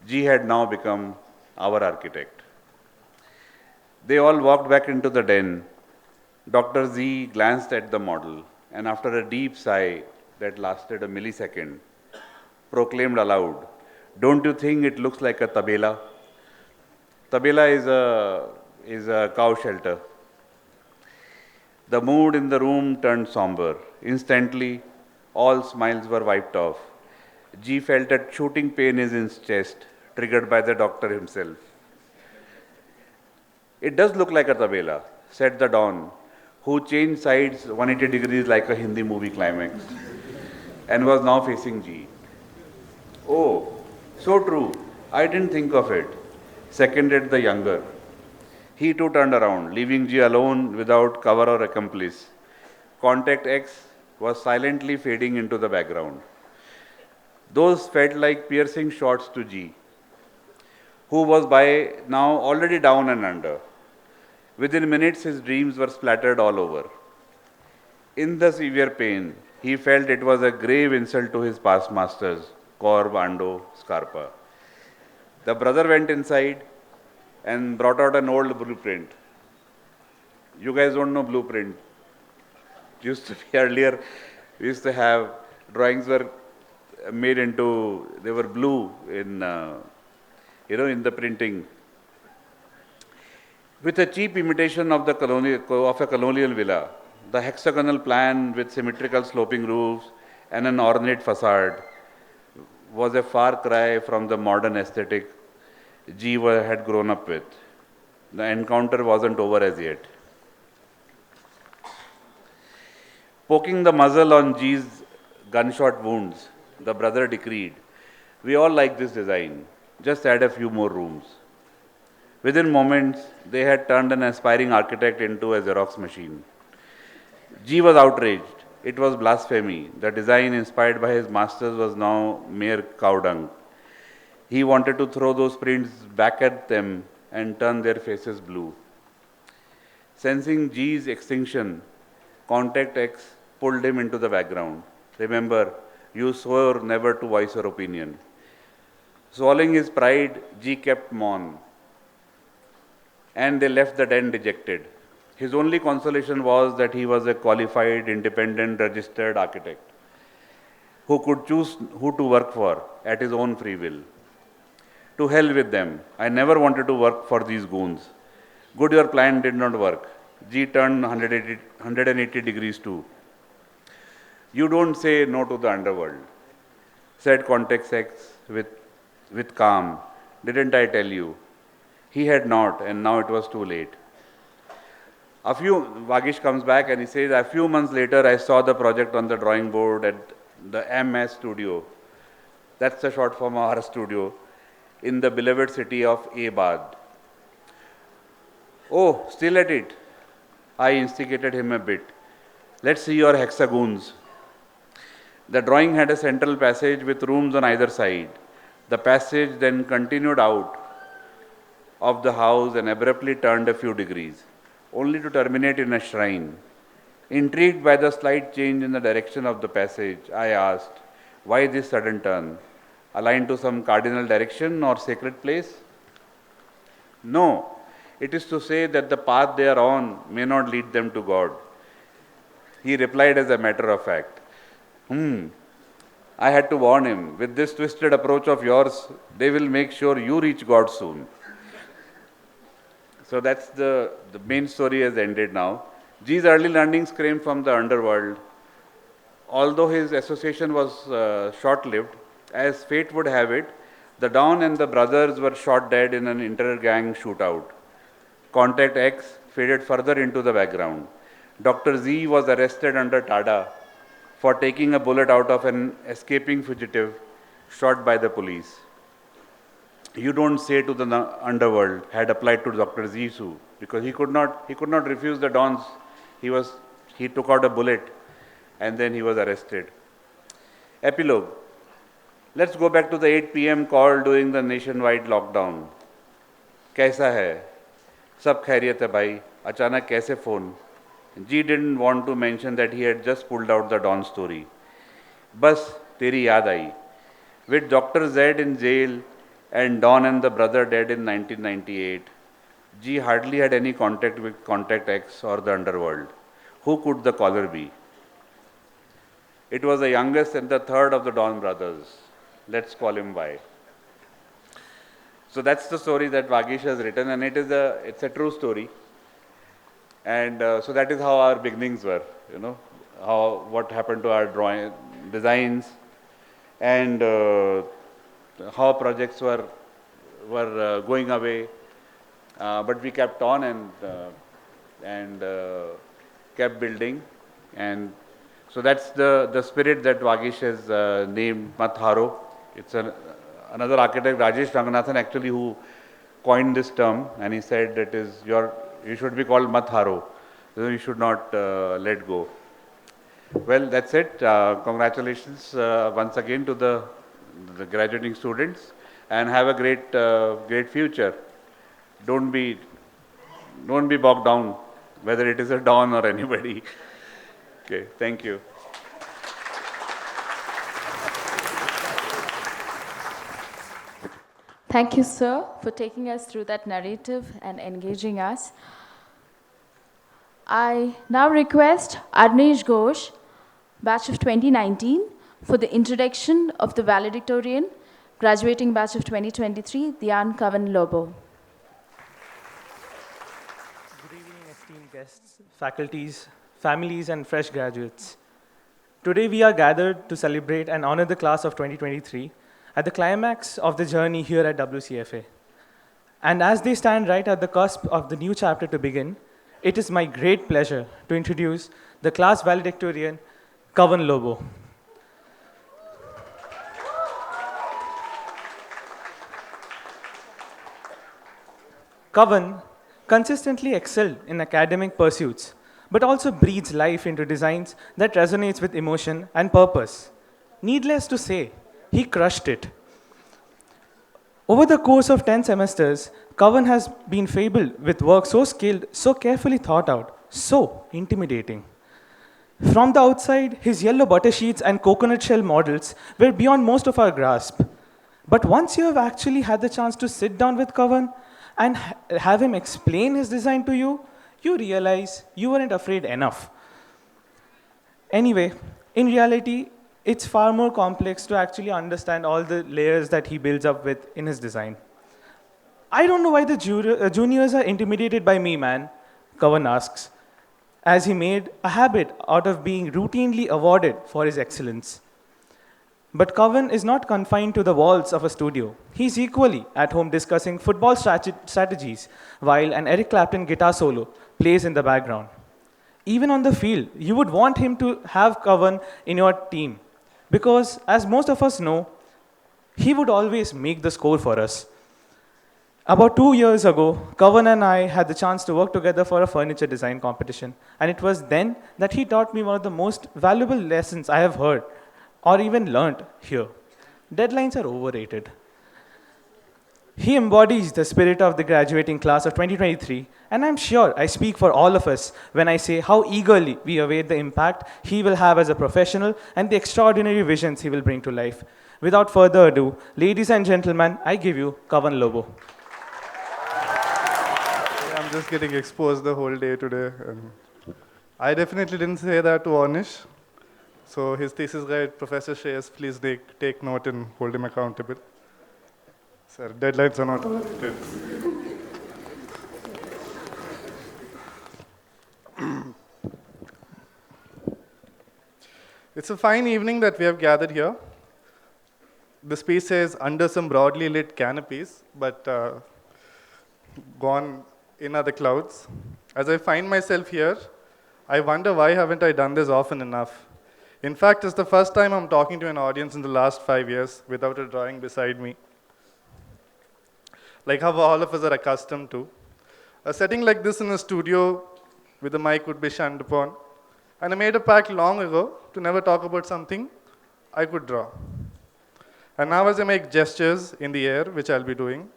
G had now become our architect. They all walked back into the den. Dr. Z glanced at the model and after a deep sigh that lasted a millisecond, proclaimed aloud, don't you think it looks like a tabela? Tabela is a cow shelter. The mood in the room turned somber. Instantly, all smiles were wiped off. G felt a shooting pain in his chest, triggered by the doctor himself. It does look like a tabela, said the Don, who changed sides 180 degrees like a Hindi movie climax, and was now facing G. Oh, so true. I didn't think of it, seconded the younger. He too turned around, leaving G alone without cover or accomplice. Contact X was silently fading into the background. Those felt like piercing shots to G, who was by now already down and under. Within minutes, his dreams were splattered all over. In the severe pain, he felt it was a grave insult to his past masters, Corb, Ando, Scarpa. The brother went inside and brought out an old blueprint. You guys don't know blueprint. Used to be earlier, we used to have drawings were made into, they were blue in, in the printing. With a cheap imitation of, of a colonial villa, the hexagonal plan with symmetrical sloping roofs and an ornate facade was a far cry from the modern aesthetic Jeeva had grown up with. The encounter wasn't over as yet. Poking the muzzle on G's gunshot wounds, the brother decreed, "We all like this design, just add a few more rooms." Within moments, they had turned an aspiring architect into a Xerox machine. G was outraged. It was blasphemy. The design inspired by his masters was now mere cow dung. He wanted to throw those prints back at them and turn their faces blue. Sensing G's extinction, Contact X pulled him into the background. "Remember, you swore never to voice your opinion." Swallowing his pride, G kept mum, and they left the den dejected. His only consolation was that he was a qualified, independent, registered architect who could choose who to work for at his own free will. To hell with them. I never wanted to work for these goons. Good, your plan did not work. G turned 180 degrees too. "You don't say no to the underworld," said Context X with calm. "Didn't I tell you?" He had not, and now it was too late. Vagish comes back and he says, "A few months later, I saw the project on the drawing board at the MS studio." That's the short form of our studio in the beloved city of Abad. "Oh, still at it?" I instigated him a bit. "Let's see your hexagons." The drawing had a central passage with rooms on either side. The passage then continued out of the house and abruptly turned a few degrees, only to terminate in a shrine. Intrigued by the slight change in the direction of the passage, I asked, "Why this sudden turn? Aligned to some cardinal direction or sacred place?" "No, it is to say that the path they are on may not lead them to God," he replied as a matter of fact. I had to warn him, "With this twisted approach of yours, they will make sure you reach God soon." So that's the main story has ended now. G's early learnings came from the underworld. Although his association was short-lived, as fate would have it, the Don and the brothers were shot dead in an inter-gang shootout. Contact X faded further into the background. Dr. Z was arrested under Tada for taking a bullet out of an escaping fugitive shot by the police. "You don't say to the underworld" had applied to Dr. Zisu because he could not refuse the Dons. He took out a bullet and then he was arrested. Epilogue. Let's go back to the 8 p.m. call during the nationwide lockdown. "Kaisa hai? Sab khairiyat hai bhai. Achanak kaise phone?" G didn't want to mention that he had just pulled out the Don story. "Bas, teri yaad aayi." With Dr. Z in jail and Don and the brother dead in 1998, G hardly had any contact with Contact X or the underworld. Who could the caller be? It was the youngest and the third of the Don brothers. Let's call him Y. So that's the story that Vagish has written, and it's a true story. And so that is how our beginnings were, what happened to our drawing designs, and how projects were going away, but we kept on and kept building, and so that's the spirit that Vagish has named Matharo. It's another architect, Rajesh Ranganathan, actually, who coined this term, and he said you should be called Matharo. You should not let go. Well, that's it. Congratulations once again to the graduating students, and have a great future. Don't be bogged down, whether it is a Don or anybody. Okay, thank you. Thank you, sir, for taking us through that narrative and engaging us. I now request Arnesh Ghosh, batch of 2019, For the introduction of the valedictorian, graduating batch of 2023, Dian Kavan Lobo. Good evening, esteemed guests, faculties, families, and fresh graduates. Today, we are gathered to celebrate and honor the class of 2023 at the climax of the journey here at Wcfa. And as they stand right at the cusp of the new chapter to begin, it is my great pleasure to introduce the class valedictorian, Kavan Lobo. Kavan consistently excelled in academic pursuits, but also breathes life into designs that resonates with emotion and purpose. Needless to say, he crushed it. Over the course of 10 semesters, Kavan has been fabled with work so skilled, so carefully thought out, so intimidating. From the outside, his yellow butter sheets and coconut shell models were beyond most of our grasp. But once you have actually had the chance to sit down with Kavan and have him explain his design to you, you realize you weren't afraid enough. Anyway, in reality, it's far more complex to actually understand all the layers that he builds up with in his design. I don't know why the juniors are intimidated by me, man, Kavan asks, as he made a habit out of being routinely awarded for his excellence. But Kavan is not confined to the walls of a studio. He's equally at home discussing football strategies while an Eric Clapton guitar solo plays in the background. Even on the field, you would want him to have Kavan in your team because, as most of us know, he would always make the score for us. About 2 years ago, Kavan and I had the chance to work together for a furniture design competition, and it was then that he taught me one of the most valuable lessons I have heard or even learnt here. Deadlines are overrated. He embodies the spirit of the graduating class of 2023, and I'm sure I speak for all of us when I say how eagerly we await the impact he will have as a professional and the extraordinary visions he will bring to life. Without further ado, ladies and gentlemen, I give you Kavan Lobo. I'm just getting exposed the whole day today. I definitely didn't say that to Anish. So his thesis guide, Professor Shreyas, please take note and hold him accountable. Sir, deadlines are not overrated. It's a fine evening that we have gathered here. The space is under some broadly lit canopies, but gone in are the clouds. As I find myself here, I wonder why haven't I done this often enough? In fact, it's the first time I'm talking to an audience in the last 5 years without a drawing beside me. Like how all of us are accustomed to. A setting like this in a studio with a mic would be shunned upon. And I made a pact long ago to never talk about something I could draw. And now as I make gestures in the air, which I'll be doing,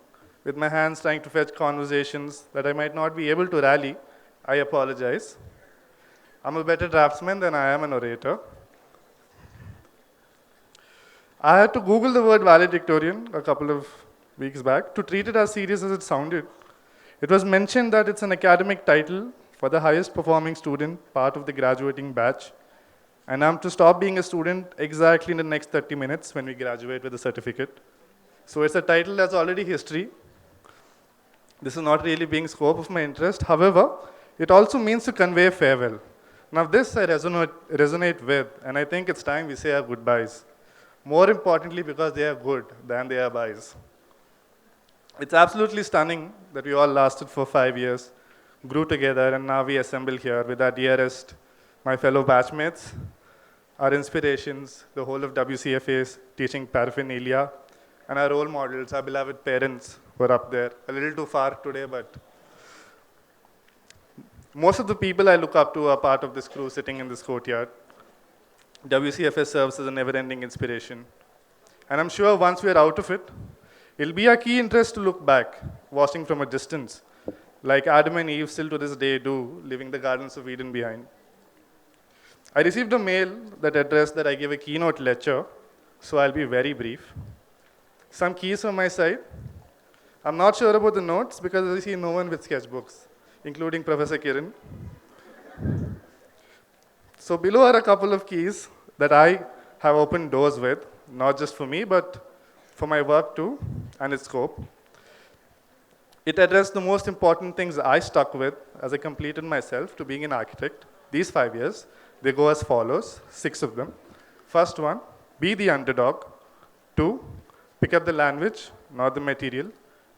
with my hands trying to fetch conversations that I might not be able to rally, I apologize. I'm a better draftsman than I am an orator. I had to Google the word valedictorian a couple of weeks back to treat it as serious as it sounded. It was mentioned that it's an academic title for the highest performing student, part of the graduating batch. And I'm to stop being a student exactly in the next 30 minutes when we graduate with a certificate. So it's a title that's already history. This is not really being scope of my interest. However, it also means to convey farewell. Now this I resonate with, and I think it's time we say our goodbyes. More importantly, because they are good than they are byes. It's absolutely stunning that we all lasted for 5 years, grew together, and now we assemble here with our dearest, my fellow batchmates, our inspirations, the whole of WCFA's teaching paraphernalia, and our role models, our beloved parents who are up there. A little too far today, but most of the people I look up to are part of this crew sitting in this courtyard. WCFA serves as a never-ending inspiration. And I'm sure once we are out of it, it'll be our key interest to look back, watching from a distance, like Adam and Eve still to this day do, leaving the Gardens of Eden behind. I received a mail that addressed that I give a keynote lecture, so I'll be very brief. Some keys from my side. I'm not sure about the notes because I see no one with sketchbooks, including Professor Kiran. So below are a couple of keys that I have opened doors with, not just for me, but for my work too, and its scope. It addressed the most important things I stuck with as I completed myself to being an architect. These 5 years, they go as follows, 6 of them. First one, be the underdog. 2, pick up the language, not the material.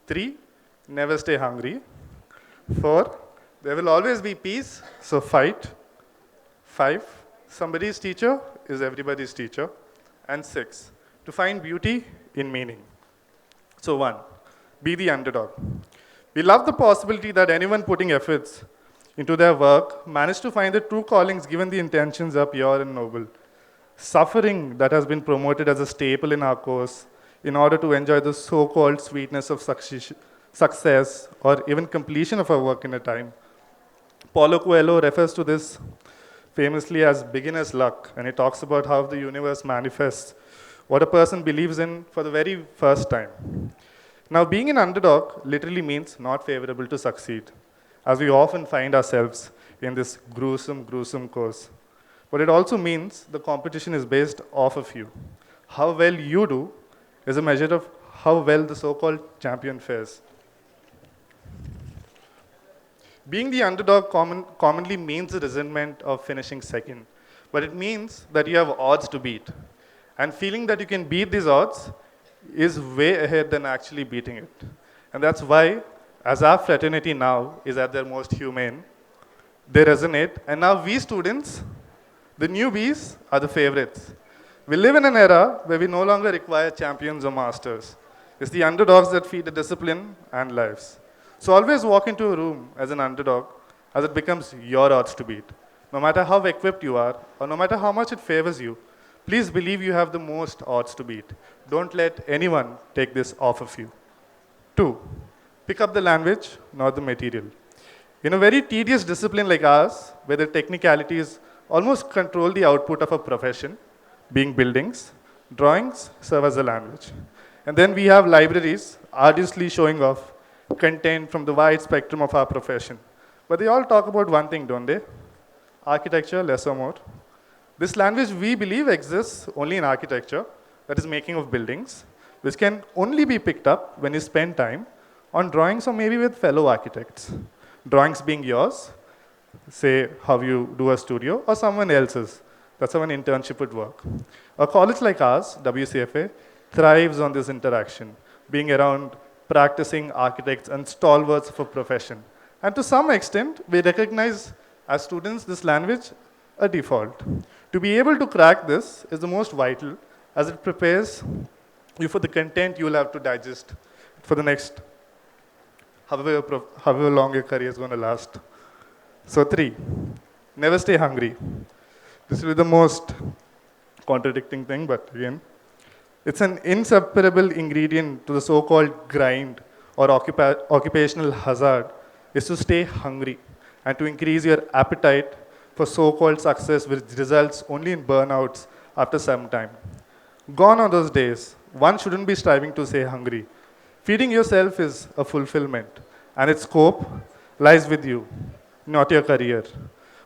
3, never stay hungry. 4, there will always be peace, so fight. 5, somebody's teacher is everybody's teacher. And 6, to find beauty in meaning. So 1, be the underdog. We love the possibility that anyone putting efforts into their work managed to find the true callings given the intentions are pure and noble. Suffering that has been promoted as a staple in our course in order to enjoy the so-called sweetness of success or even completion of our work in a time. Paulo Coelho refers to this famously as beginner's luck, and he talks about how the universe manifests what a person believes in for the very first time. Now, being an underdog literally means not favorable to succeed, as we often find ourselves in this gruesome course. But it also means the competition is based off of you. How well you do is a measure of how well the so-called champion fares. Being the underdog commonly means the resentment of finishing second, but it means that you have odds to beat. And feeling that you can beat these odds is way ahead than actually beating it. And that's why, as our fraternity now is at their most humane, they resonate. And now we students, the newbies, are the favorites. We live in an era where we no longer require champions or masters. It's the underdogs that feed the discipline and lives. So always walk into a room as an underdog, as it becomes your odds to beat. No matter how equipped you are, or no matter how much it favors you, please believe you have the most odds to beat. Don't let anyone take this off of you. 2, pick up the language, not the material. In a very tedious discipline like ours, where the technicalities almost control the output of a profession, being buildings, drawings serve as a language. And then we have libraries artistly showing off content from the wide spectrum of our profession. But they all talk about one thing, don't they? Architecture, less or more. This language, we believe, exists only in architecture, that is making of buildings, which can only be picked up when you spend time on drawings or maybe with fellow architects. Drawings being yours, say how you do a studio, or someone else's. That's how an internship would work. A college like ours, Wcfa, thrives on this interaction, being around practicing architects and stalwarts of a profession. And to some extent, we recognize as students this language a default. To be able to crack this is the most vital, as it prepares you for the content you will have to digest for the next however long your career is going to last. So 3, never stay hungry. This will be the most contradicting thing, but again, it's an inseparable ingredient to the so-called grind or occupational hazard is to stay hungry and to increase your appetite for so-called success, which results only in burnouts after some time. Gone are those days. One shouldn't be striving to stay hungry. Feeding yourself is a fulfillment, and its scope lies with you, not your career.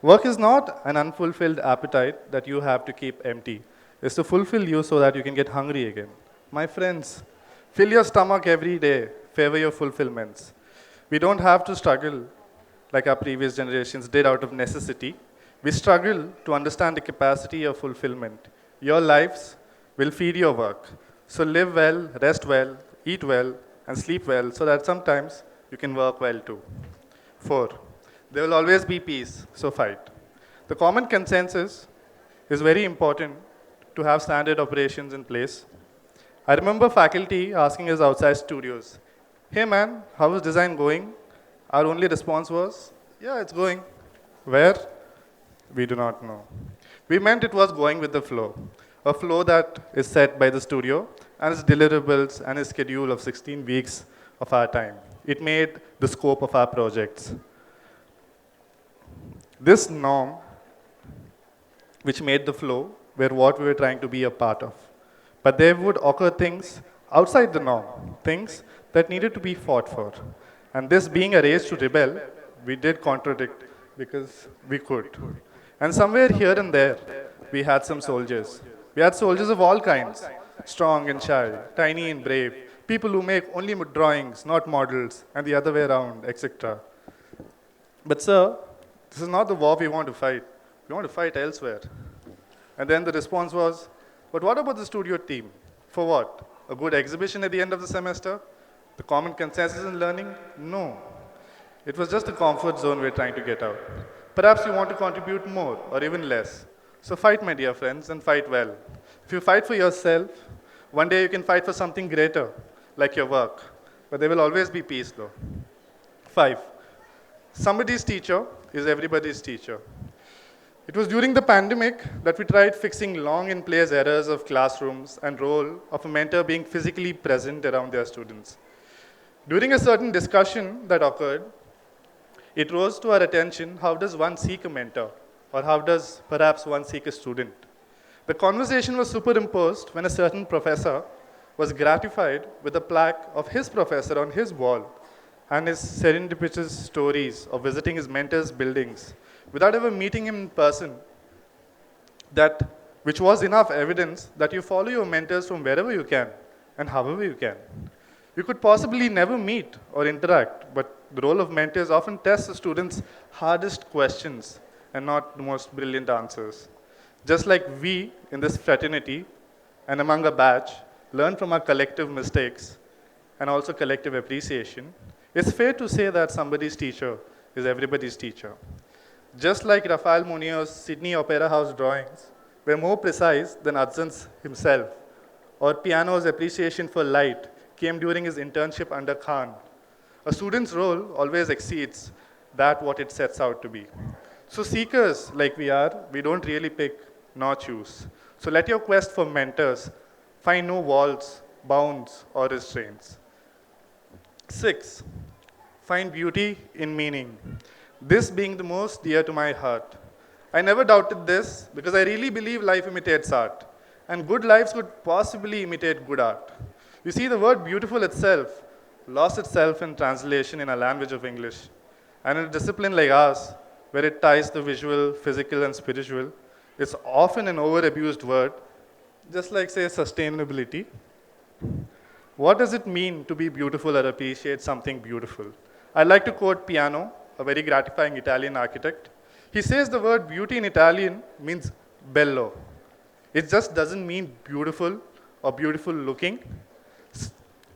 Work is not an unfulfilled appetite that you have to keep empty. It's to fulfill you so that you can get hungry again. My friends, fill your stomach every day, favor your fulfillments. We don't have to struggle like our previous generations did out of necessity. We struggle to understand the capacity of fulfillment. Your lives will feed your work. So live well, rest well, eat well, and sleep well so that sometimes you can work well too. 4, there will always be peace, so fight. The common consensus is very important to have standard operations in place. I remember faculty asking us outside studios, hey man, how is design going? Our only response was, yeah, it's going. Where? We do not know. We meant it was going with the flow, a flow that is set by the studio and its deliverables and its schedule of 16 weeks of our time. It made the scope of our projects. This norm, which made the flow, were what we were trying to be a part of. But there would occur things outside the norm, things that needed to be fought for. And this being a race to rebel, we did contradict because we could. And somewhere here and there, we had some soldiers. We had soldiers of all kinds, strong and shy, tiny and brave, people who make only drawings, not models, and the other way around, etc. But sir, this is not the war we want to fight. We want to fight elsewhere. And then the response was, but what about the studio team? For what? A good exhibition at the end of the semester? The common consensus in learning? No. It was just a comfort zone we're trying to get out. Perhaps you want to contribute more or even less. So fight, my dear friends, and fight well. If you fight for yourself, one day you can fight for something greater, like your work. But there will always be peace, though. 5. Somebody's teacher is everybody's teacher. It was during the pandemic that we tried fixing long in place errors of classrooms and role of a mentor being physically present around their students. During a certain discussion that occurred, it rose to our attention, how does one seek a mentor? Or how does perhaps one seek a student? The conversation was superimposed when a certain professor was gratified with a plaque of his professor on his wall and his serendipitous stories of visiting his mentor's buildings without ever meeting him in person, which was enough evidence that you follow your mentors from wherever you can and however you can. You could possibly never meet or interact, but the role of mentors often tests the students' hardest questions and not the most brilliant answers. Just like we in this fraternity and among a batch learn from our collective mistakes and also collective appreciation, it's fair to say that somebody's teacher is everybody's teacher. Just like Rafael Munio's Sydney Opera House drawings were more precise than Hudson's himself, or Piano's appreciation for light came during his internship under Khan, a student's role always exceeds that what it sets out to be. So seekers like we are, we don't really pick nor choose. So let your quest for mentors find no walls, bounds, or restraints. 6, find beauty in meaning. This being the most dear to my heart. I never doubted this because I really believe life imitates art, and good lives could possibly imitate good art. You see, the word beautiful itself lost itself in translation in a language of English. And in a discipline like ours, where it ties the visual, physical, and spiritual, it's often an over-abused word, just like, say, sustainability. What does it mean to be beautiful or appreciate something beautiful? I'd like to quote Piano, a very gratifying Italian architect. He says the word beauty in Italian means bello. It just doesn't mean beautiful or beautiful looking.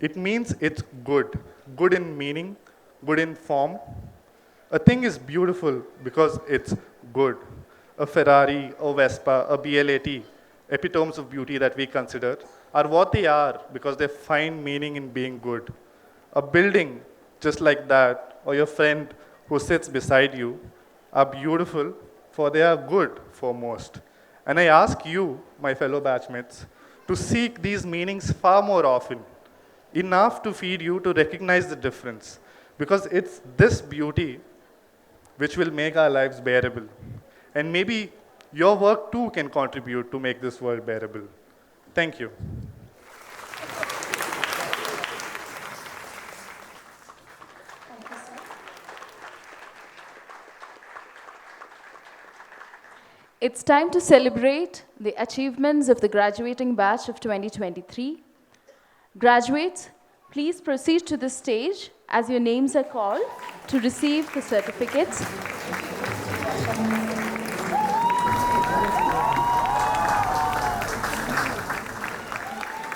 It means it's good. Good in meaning, good in form. A thing is beautiful because it's good. A Ferrari, a Vespa, a BLAT, epitomes of beauty that we consider, are what they are because they find meaning in being good. A building just like that, or your friend who sits beside you, are beautiful for they are good foremost. And I ask you, my fellow batchmates, to seek these meanings far more often, enough to feed you to recognize the difference, because it's this beauty which will make our lives bearable. And maybe your work too can contribute to make this world bearable. Thank you. It's time to celebrate the achievements of the graduating batch of 2023. Graduates, please proceed to the stage as your names are called to receive the certificates.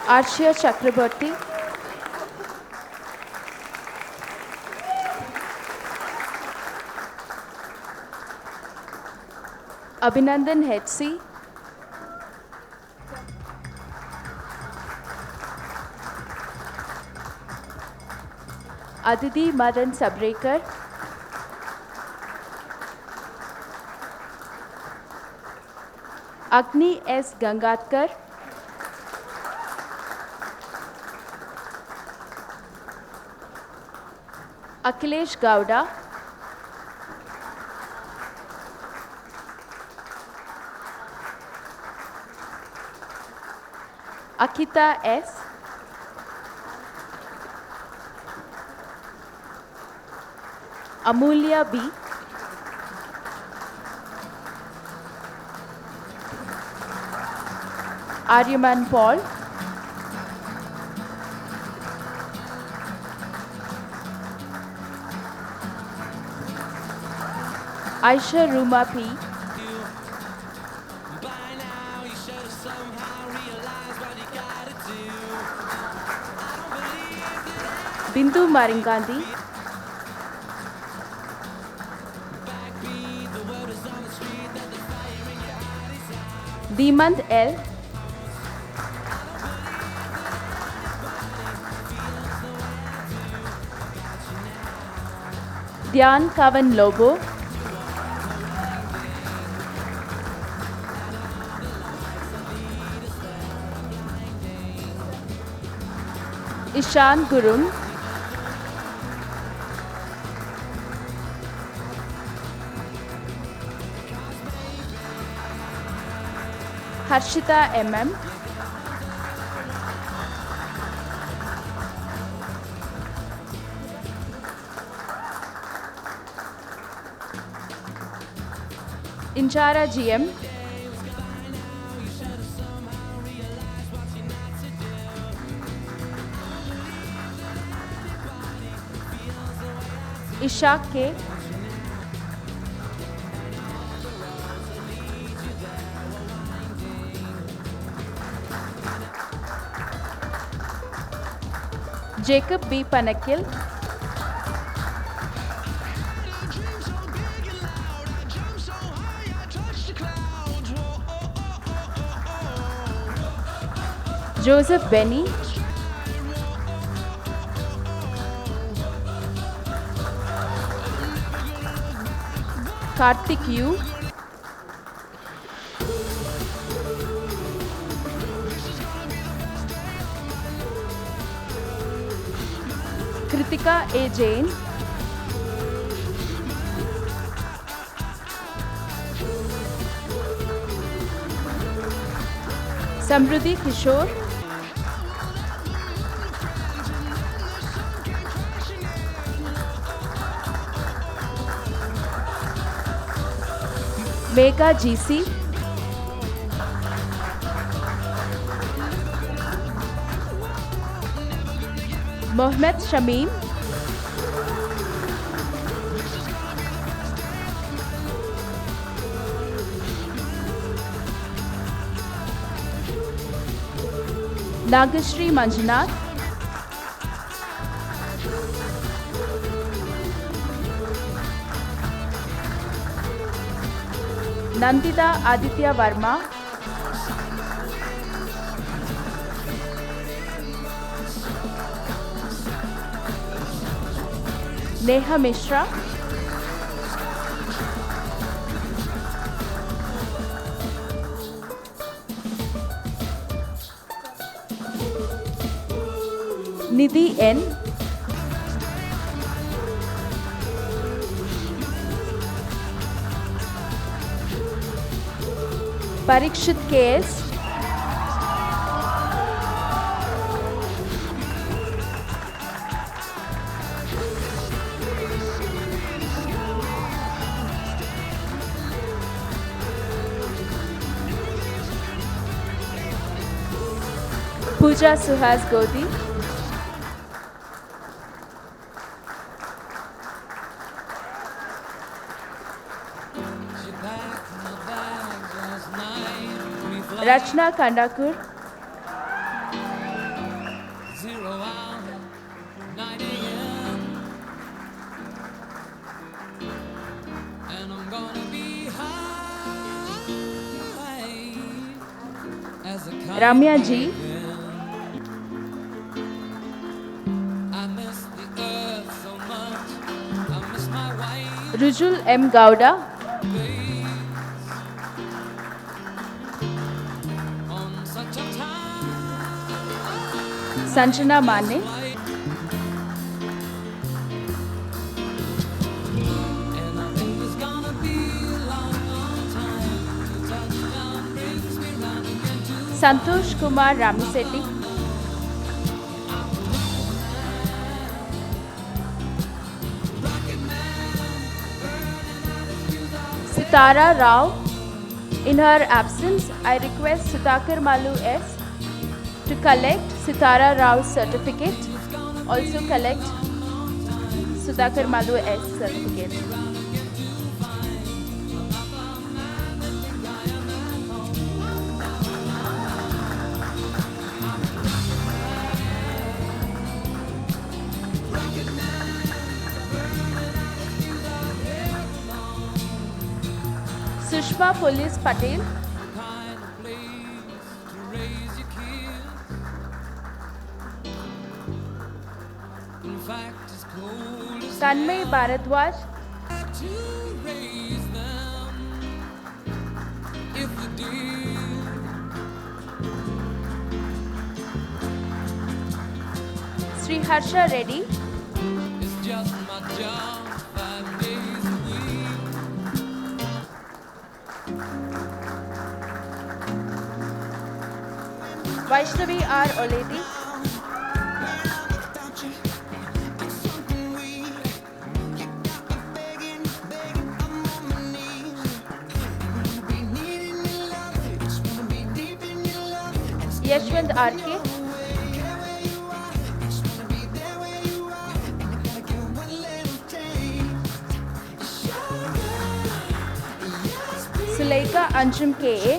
Arshia Chakraborty, Abhinandan Hetsi, Aditi Madan Sabrekar, Agni S. Gangatkar, Akhilesh Gowda, Akita S, Amulya B, Aryaman Paul, Aisha Ruma P, Bindu Maringandi, Dimand L, Dhyan Kavan Lobo, Ishan Gurung, Harshita MM, Inchara GM, Ishaq K, Jacob B. Panakil, Joseph Benny, Karthik U, Kritika A. Jain, Samruddhi Kishore, Megha GC, Mohammed Shamim, Nagashri Manjunath, Nandita Aditya Verma, Neha Mishra, Nidhi N, Parikshit KS, Pooja Suhas Godi, Rachna Kandakur, Ramya G, Rujul M. Gowda, Sanjana Mane, Santosh Kumar Ramisetti, Sitara Rao, In her absence, I request Sudhakar Malu S to collect Sitara Rao's certificate. Also collect Sudhakar Malu S certificate. Sushma Police Patel. Tanmay Bharadwaj. Sri Harsha Reddy. Vaishnavi R. Oledi. Yashwant R.K. Suleika Anjum K.A.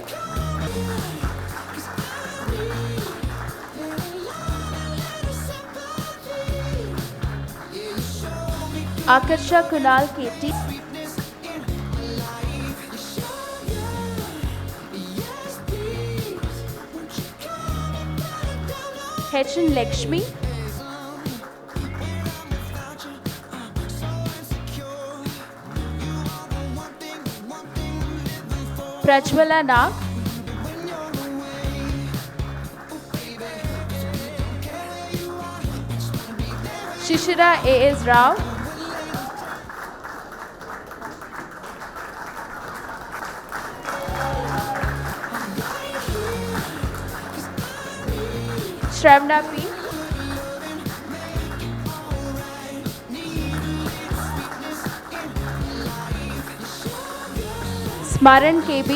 Akarsha Kunal K.T. H.N. Lakshmi. Prajwala Nag. Shishira A.S. Rao. Shravana P. Smaran KB.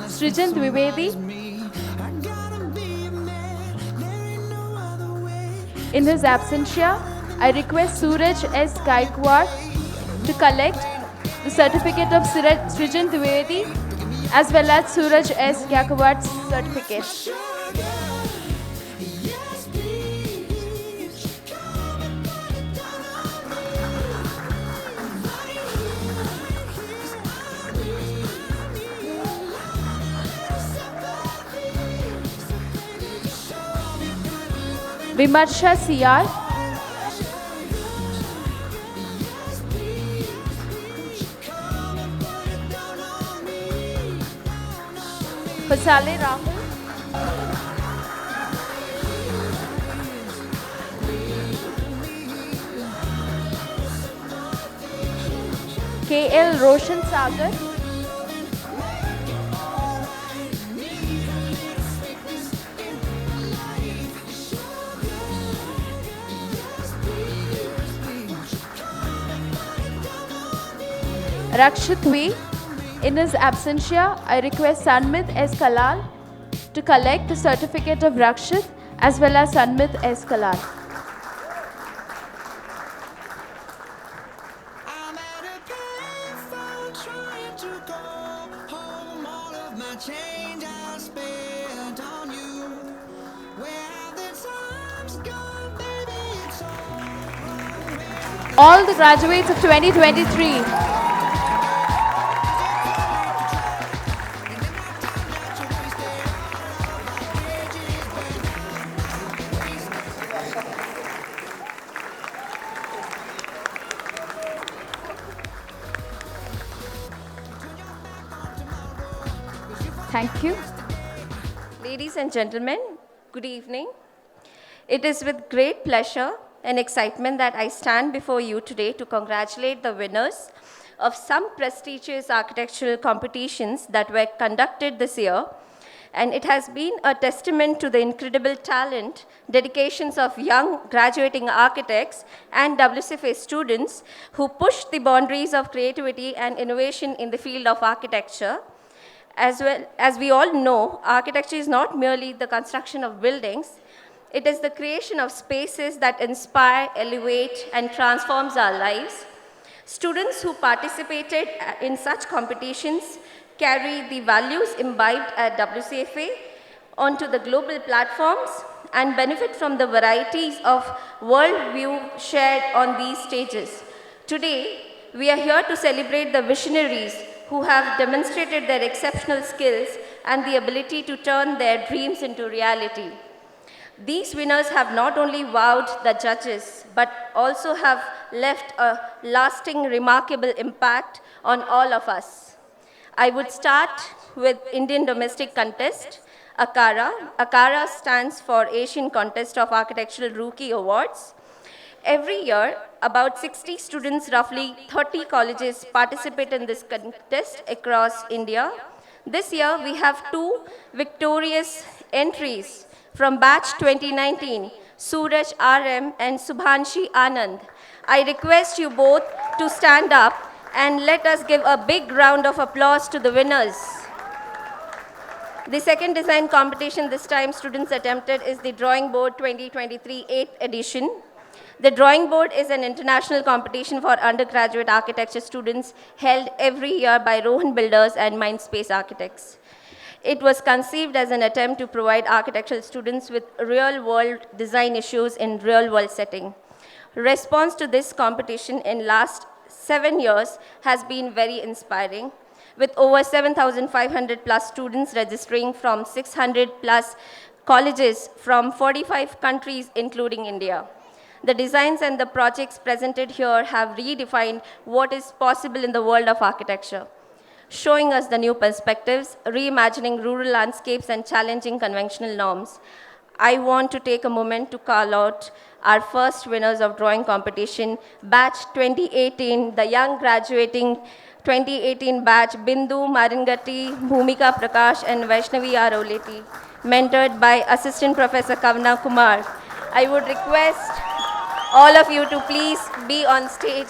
Srijan Dwivedi. In his absentia, I request Suraj S. Gaikwad to collect the certificate of Srijan Dwivedi as well as Suraj S. Gaikwad's certificate. Vimarsha CR. Pasale Rahul. KL Roshan Sagar. Rakshit V. In his absentia, I request Sanmit S. Kalal to collect the certificate of Rakshit as well as Sanmit S. Kalal. All the graduates of 2023. Thank you. Ladies and gentlemen, good evening. It is with great pleasure and excitement that I stand before you today to congratulate the winners of some prestigious architectural competitions that were conducted this year, And it has been a testament to the incredible talent, dedications of young graduating architects and WCFA students who push the boundaries of creativity and innovation in the field of architecture. As well as we all know, architecture is not merely the construction of buildings, it is the creation of spaces that inspire, elevate, and transforms our lives. Students who participated in such competitions carry the values imbibed at WCFA onto the global platforms and benefit from the varieties of worldview shared on these stages. Today, we are here to celebrate the visionaries who have demonstrated their exceptional skills and the ability to turn their dreams into reality. These winners have not only wowed the judges, but also have left a lasting, remarkable impact on all of us. I would start with Indian Domestic Contest, ACARA. ACARA stands for Asian Contest of Architectural Rookie Awards. Every year, about 60 students, roughly 30 colleges participate in this contest across India. This year, we have two victorious entries from batch 2019, Suraj RM and Subhanshi Anand. I request you both to stand up and let us give a big round of applause to the winners. The second design competition this time students attempted is the Drawing Board 2023 8th edition. The Drawing Board is an international competition for undergraduate architecture students held every year by Rohan Builders and Mindspace Architects. It was conceived as an attempt to provide architectural students with real-world design issues in real-world setting. Response to this competition in last 7 years has been very inspiring, with over 7,500 plus students registering from 600 plus colleges from 45 countries, including India. The designs and the projects presented here have redefined what is possible in the world of architecture, showing us the new perspectives, reimagining rural landscapes and challenging conventional norms. I want to take a moment to call out our first winners of drawing competition, batch 2018, the young graduating 2018 batch, Bindu Maringati, Bhumika Prakash and Vaishnavi Aroleti, mentored by Assistant Professor Kavna Kumar. I would request all of you to please be on stage.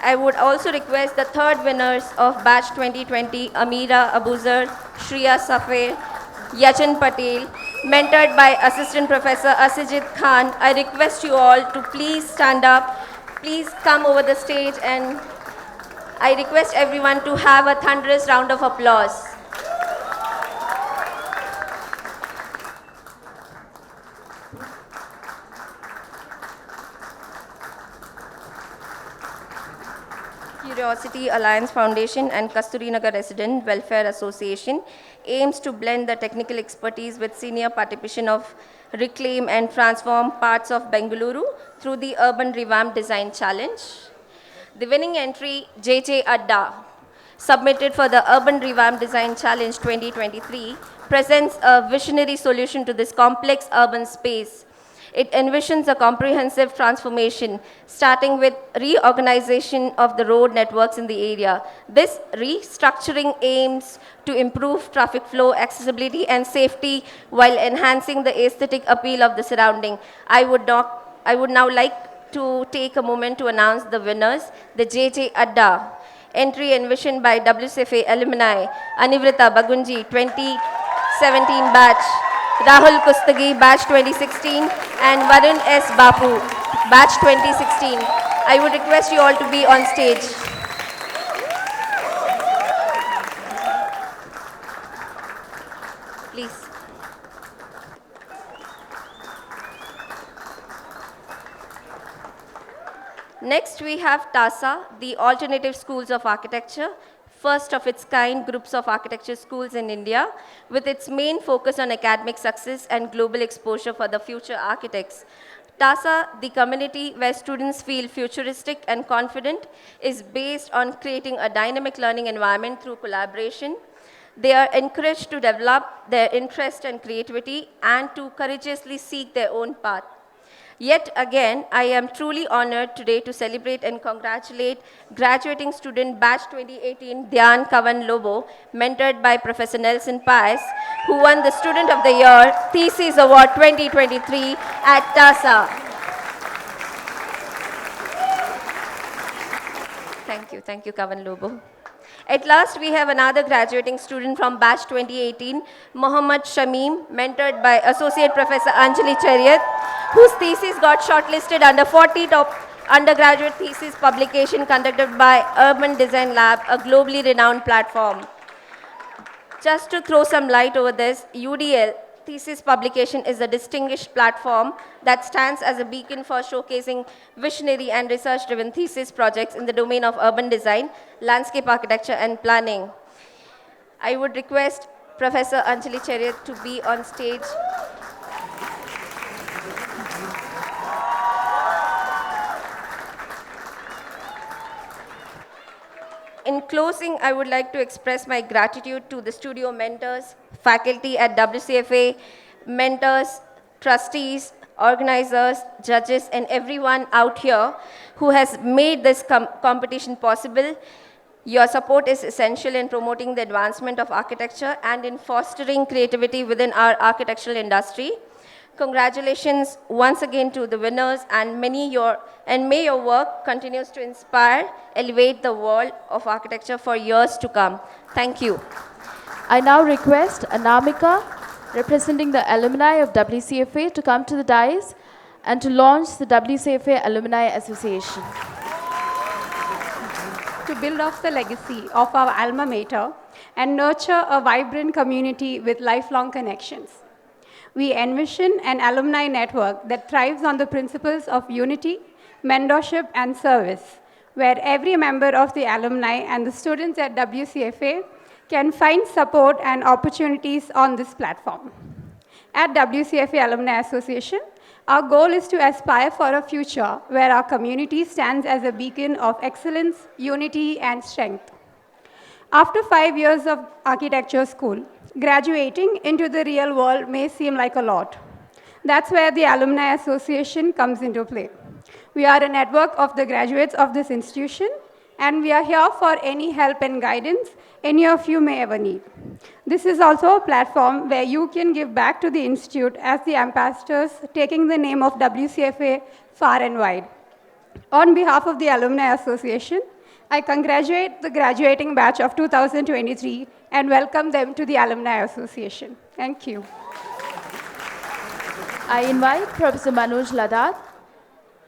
I would also request the third winners of batch 2020, Amira Abuzar, Shriya Safir, Yachan Patel, mentored by Assistant Professor Asijit Khan. I request you all to please stand up, please come over the stage, and I request everyone to have a thunderous round of applause. Curiosity Alliance Foundation and Kasturinagar Resident Welfare Association aims to blend the technical expertise with senior participation of reclaim and transform parts of Bengaluru through the Urban Revamp Design Challenge. The winning entry, JJ Adda, submitted for the Urban Revamp Design Challenge 2023, presents a visionary solution to this complex urban space. It envisions a comprehensive transformation, starting with reorganization of the road networks in the area. This restructuring aims to improve traffic flow, accessibility, and safety while enhancing the aesthetic appeal of the surrounding. I would now like to take a moment to announce the winners, the JJ Adda. Entry envisioned by WCFA alumni, Anivrita Bagunji, 2017 batch, Rahul Kustagi, batch 2016, and Varun S. Bapu, batch 2016. I would request you all to be on stage. Please. Next, we have TASA, the Alternative Schools of Architecture, first of its kind groups of architecture schools in India, with its main focus on academic success and global exposure for the future architects. TASA, the community where students feel futuristic and confident, is based on creating a dynamic learning environment through collaboration. They are encouraged to develop their interest and creativity and to courageously seek their own path. Yet again, I am truly honored today to celebrate and congratulate graduating student batch 2018 Dhyan Kavan Lobo, mentored by Professor Nelson Paes, who won the Student of the Year Thesis Award 2023 at TASA. Thank you, Kavan Lobo. At last, we have another graduating student from batch 2018, Mohammad Shamim, mentored by Associate Professor Anjali Chariat, whose thesis got shortlisted under 40 top undergraduate thesis publication conducted by Urban Design Lab, a globally renowned platform. Just to throw some light over this, UDL thesis publication is a distinguished platform that stands as a beacon for showcasing visionary and research-driven thesis projects in the domain of urban design, landscape architecture, and planning. I would request Professor Anjali Chariat to be on stage. In closing, I would like to express my gratitude to the studio mentors, faculty at WCFA, mentors, trustees, organizers, judges, and everyone out here who has made this competition possible. Your support is essential in promoting the advancement of architecture and in fostering creativity within our architectural industry. Congratulations once again to the winners, and may your work continues to inspire, elevate the world of architecture for years to come. Thank you. I now request Anamika, representing the alumni of WCFA, to come to the dais and to launch the WCFA Alumni Association. To build off the legacy of our alma mater and nurture a vibrant community with lifelong connections. We envision an alumni network that thrives on the principles of unity, mentorship, and service, where every member of the alumni and the students at WCFA can find support and opportunities on this platform. At WCFA Alumni Association, our goal is to aspire for a future where our community stands as a beacon of excellence, unity, and strength. After 5 years of architecture school, graduating into the real world may seem like a lot. That's where the Alumni Association comes into play. We are a network of the graduates of this institution, and we are here for any help and guidance any of you may ever need. This is also a platform where you can give back to the institute as the ambassadors, taking the name of WCFA far and wide. On behalf of the Alumni Association, I congratulate the graduating batch of 2023 and welcome them to the Alumni Association. Thank you. I invite Professor Manoj Ladad,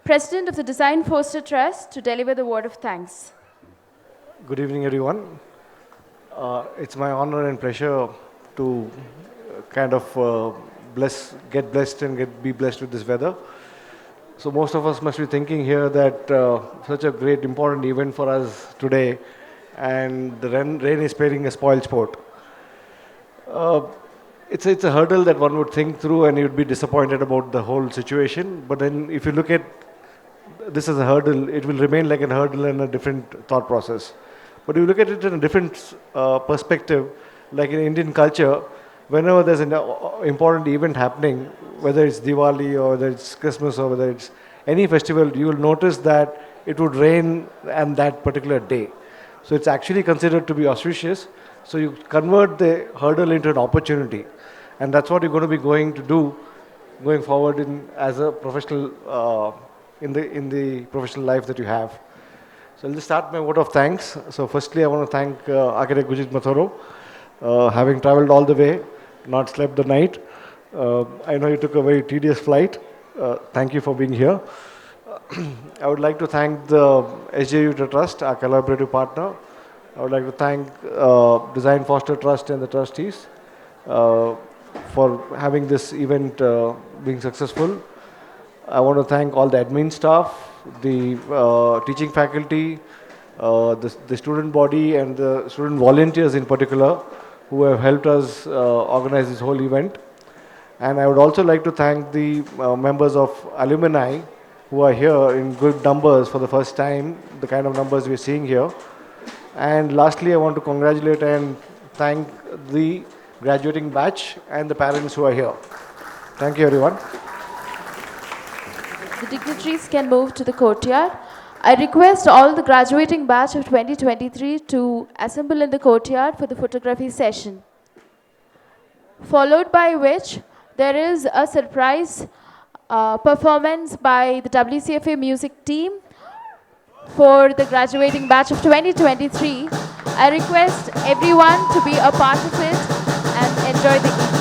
President of the Design Foster Trust, to deliver the word of thanks. Good evening, everyone. It's my honor and pleasure to kind of get blessed and be blessed with this weather. So most of us must be thinking here that such a great important event for us today, and the rain is playing a spoil sport. It's a hurdle that one would think through and you'd be disappointed about the whole situation. But then if you look at this as a hurdle, it will remain like a hurdle and a different thought process. But if you look at it in a different perspective, like in Indian culture, whenever there's an important event happening, whether it's Diwali or whether it's Christmas or whether it's any festival, you will notice that it would rain on that particular day. So it's actually considered to be auspicious. So you convert the hurdle into an opportunity. And that's what you're going to be going to do going forward as a professional, in the professional life that you have. So I'll just start my vote of thanks. So firstly, I want to thank Architect Gurjit Mathuru, having traveled all the way, not slept the night. I know you took a very tedious flight. Thank you for being here. I would like to thank the SJUT Trust, our collaborative partner. I would like to thank Design Foster Trust and the trustees for having this event being successful. I want to thank all the admin staff, the teaching faculty, the student body, and the student volunteers in particular, who have helped us organize this whole event. And I would also like to thank the members of alumni who are here in good numbers for the first time, the kind of numbers we're seeing here. And lastly, I want to congratulate and thank the graduating batch and the parents who are here. Thank you, everyone. dignitaries can move to the courtyard. I request all the graduating batch of 2023 to assemble in the courtyard for the photography session. Followed by which there is a surprise performance by the WCFA music team for the graduating batch of 2023. I request everyone to be a part of it and enjoy the evening.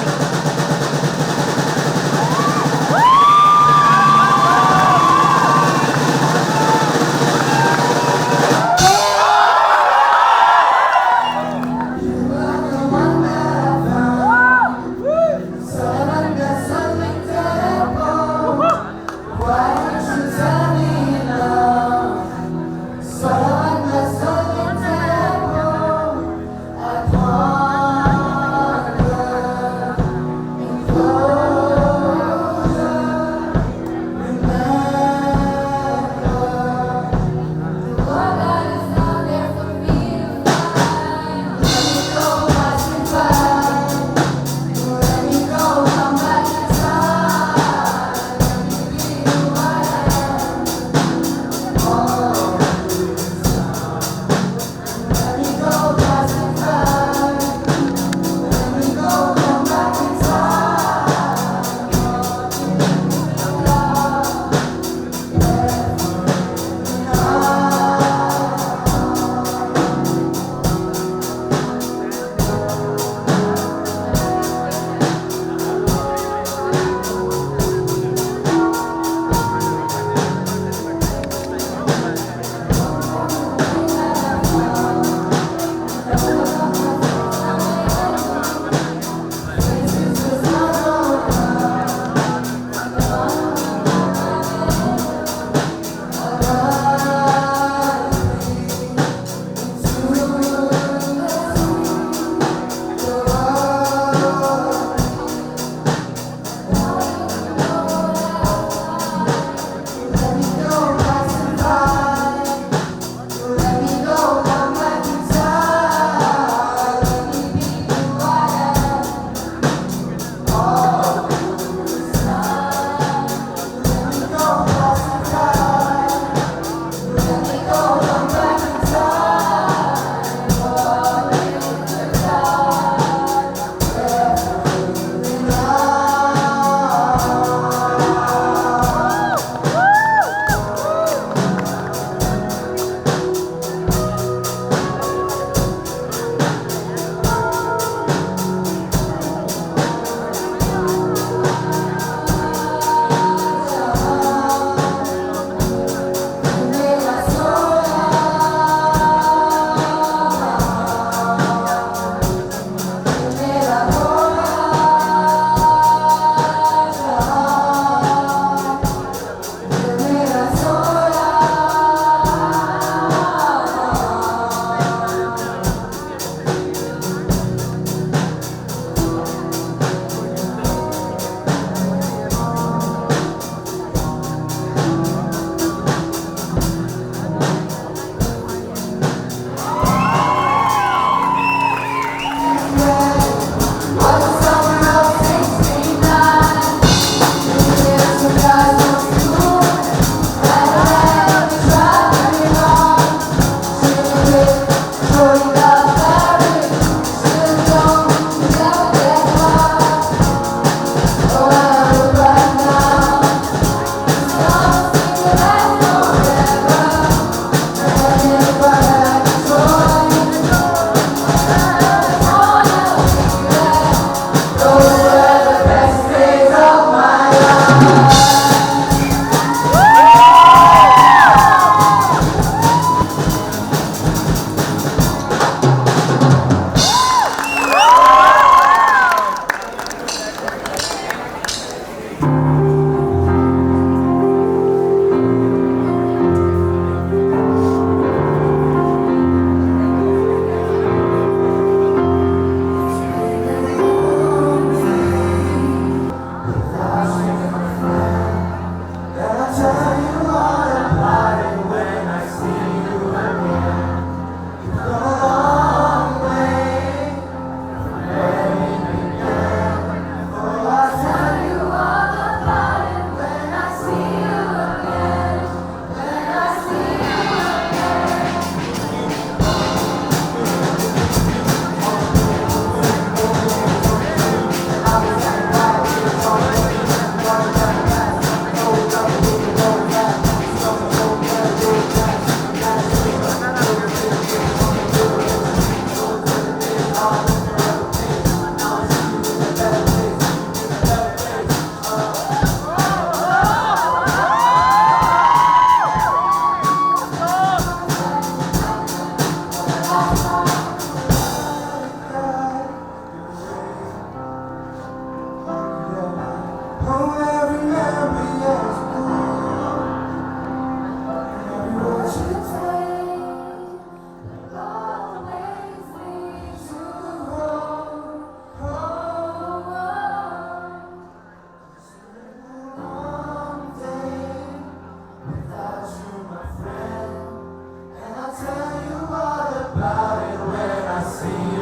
see